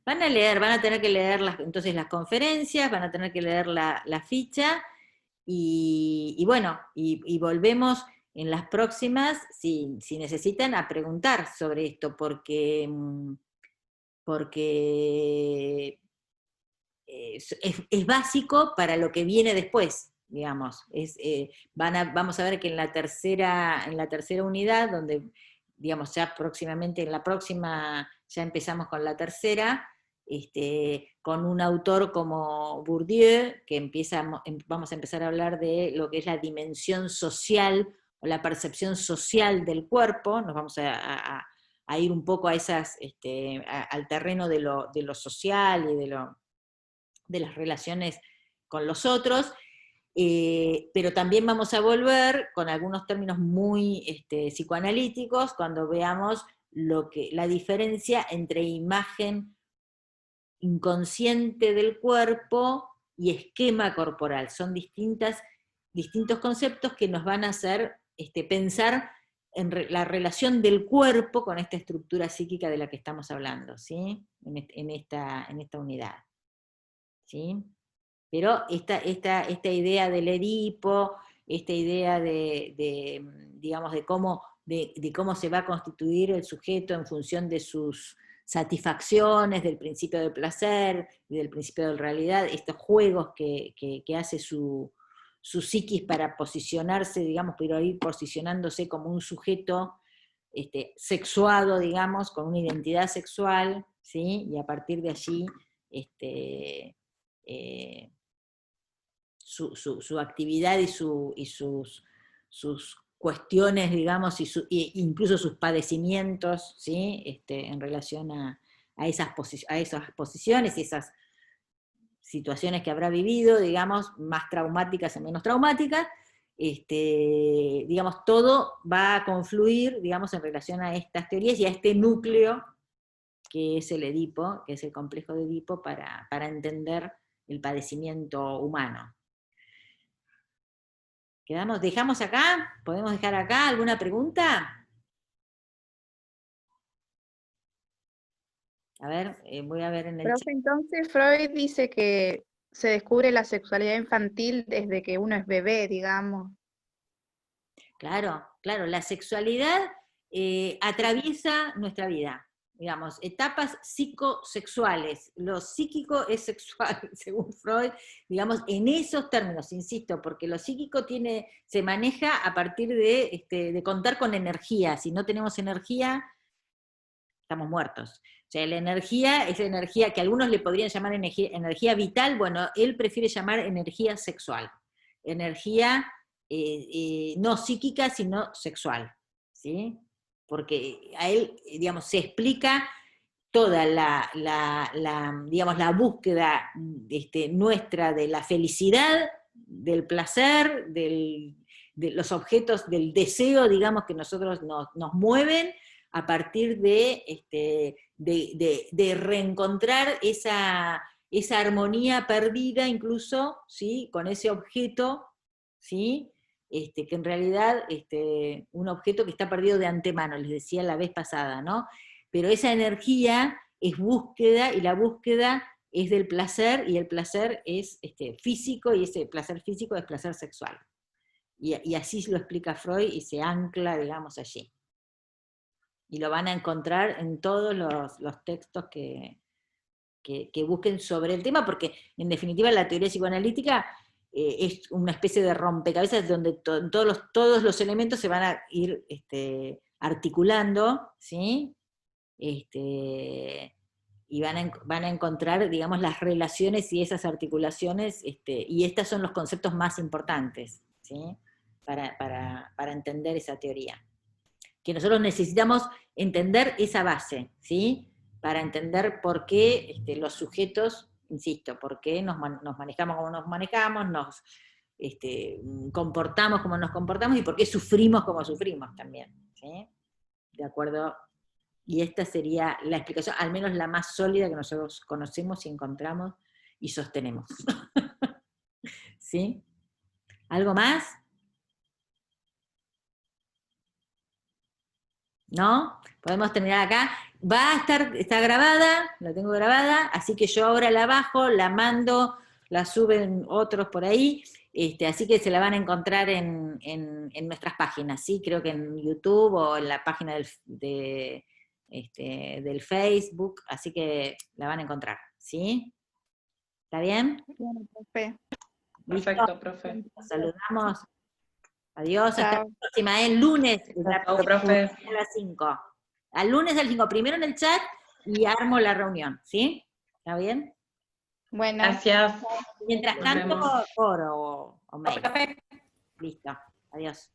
Van a tener que leer entonces las conferencias, van a tener que leer la ficha, y bueno, y volvemos en las próximas, si necesitan, a preguntar sobre esto, porque es básico para lo que viene después, digamos. Vamos a ver que en la tercera unidad, donde, digamos, ya próximamente, en la próxima, ya empezamos con la tercera, con un autor como Bourdieu, que vamos a empezar a hablar de lo que es la dimensión social, o la percepción social del cuerpo. Nos vamos a ir un poco a al terreno de lo social y de las relaciones con los otros, pero también vamos a volver con algunos términos muy psicoanalíticos cuando veamos la diferencia entre imagen inconsciente del cuerpo y esquema corporal. Son distintos conceptos que nos van a hacer pensar en la relación del cuerpo con esta estructura psíquica de la que estamos hablando, ¿sí? en esta unidad. ¿Sí? Pero esta idea del Edipo, esta idea digamos, de cómo se va a constituir el sujeto en función de sus satisfacciones, del principio del placer y del principio de realidad, estos juegos que hace su psiquis para posicionarse, digamos, pero ir posicionándose como un sujeto sexuado, digamos, con una identidad sexual, ¿sí? Y a partir de allí su actividad y sus cuestiones, digamos, incluso sus padecimientos, ¿sí? En relación a esas posiciones y esas situaciones que habrá vivido, digamos, más traumáticas o menos traumáticas, digamos, todo va a confluir, digamos, en relación a estas teorías y a este núcleo que es el Edipo, que es el complejo de Edipo, para entender el padecimiento humano. ¿Dejamos acá? ¿Podemos dejar acá alguna pregunta? A ver, voy a ver en el chat. Profe, entonces Freud dice que se descubre la sexualidad infantil desde que uno es bebé, digamos. Claro, claro, la sexualidad atraviesa nuestra vida, digamos, etapas psicosexuales. Lo psíquico es sexual, según Freud, digamos, en esos términos, insisto, porque lo psíquico se maneja a partir de contar con energía. Si no tenemos energía, estamos muertos. O sea, la energía es energía que algunos le podrían llamar energía vital, bueno, él prefiere llamar energía sexual. Energía no psíquica, sino sexual, ¿sí? Porque a él, digamos, se explica toda digamos, la búsqueda nuestra de la felicidad, del placer, de los objetos, del deseo, digamos, que nosotros nos mueven a partir de reencontrar esa armonía perdida incluso, ¿sí? Con ese objeto, ¿sí? Que en realidad, un objeto que está perdido de antemano, les decía la vez pasada, ¿no? Pero esa energía es búsqueda, y la búsqueda es del placer, y el placer es físico, y ese placer físico es placer sexual. Y así lo explica Freud, y se ancla, digamos, allí. Y lo van a encontrar en todos los textos que busquen sobre el tema, porque en definitiva la teoría psicoanalítica es una especie de rompecabezas donde todos los elementos se van a ir articulando, ¿sí? Y van a encontrar, digamos, las relaciones y esas articulaciones, y estos son los conceptos más importantes, ¿sí? Para entender esa teoría. Que nosotros necesitamos entender esa base, ¿sí? Para entender por qué los sujetos, insisto, por qué nos manejamos como nos manejamos, nos comportamos como nos comportamos, y por qué sufrimos como sufrimos también, ¿sí? De acuerdo, y esta sería la explicación, al menos la más sólida que nosotros conocemos y encontramos y sostenemos. ¿Sí? ¿Algo más? ¿No? Podemos terminar acá. Está grabada, la tengo grabada, así que yo ahora la bajo, la mando, la suben otros por ahí, así que se la van a encontrar en nuestras páginas, ¿sí? Creo que en YouTube o en la página del Facebook, así que la van a encontrar, ¿sí? ¿Está bien? Bueno, profe. Perfecto, profe. Nos saludamos. Adiós, hasta Chao. la próxima, el lunes. Chao, profe. A las 5. Al lunes a las 5, primero en el chat y armo la reunión, ¿sí? ¿Está bien? Bueno. Gracias. Mientras Nos tanto, vemos. foro o mail. Profe. Listo. Adiós.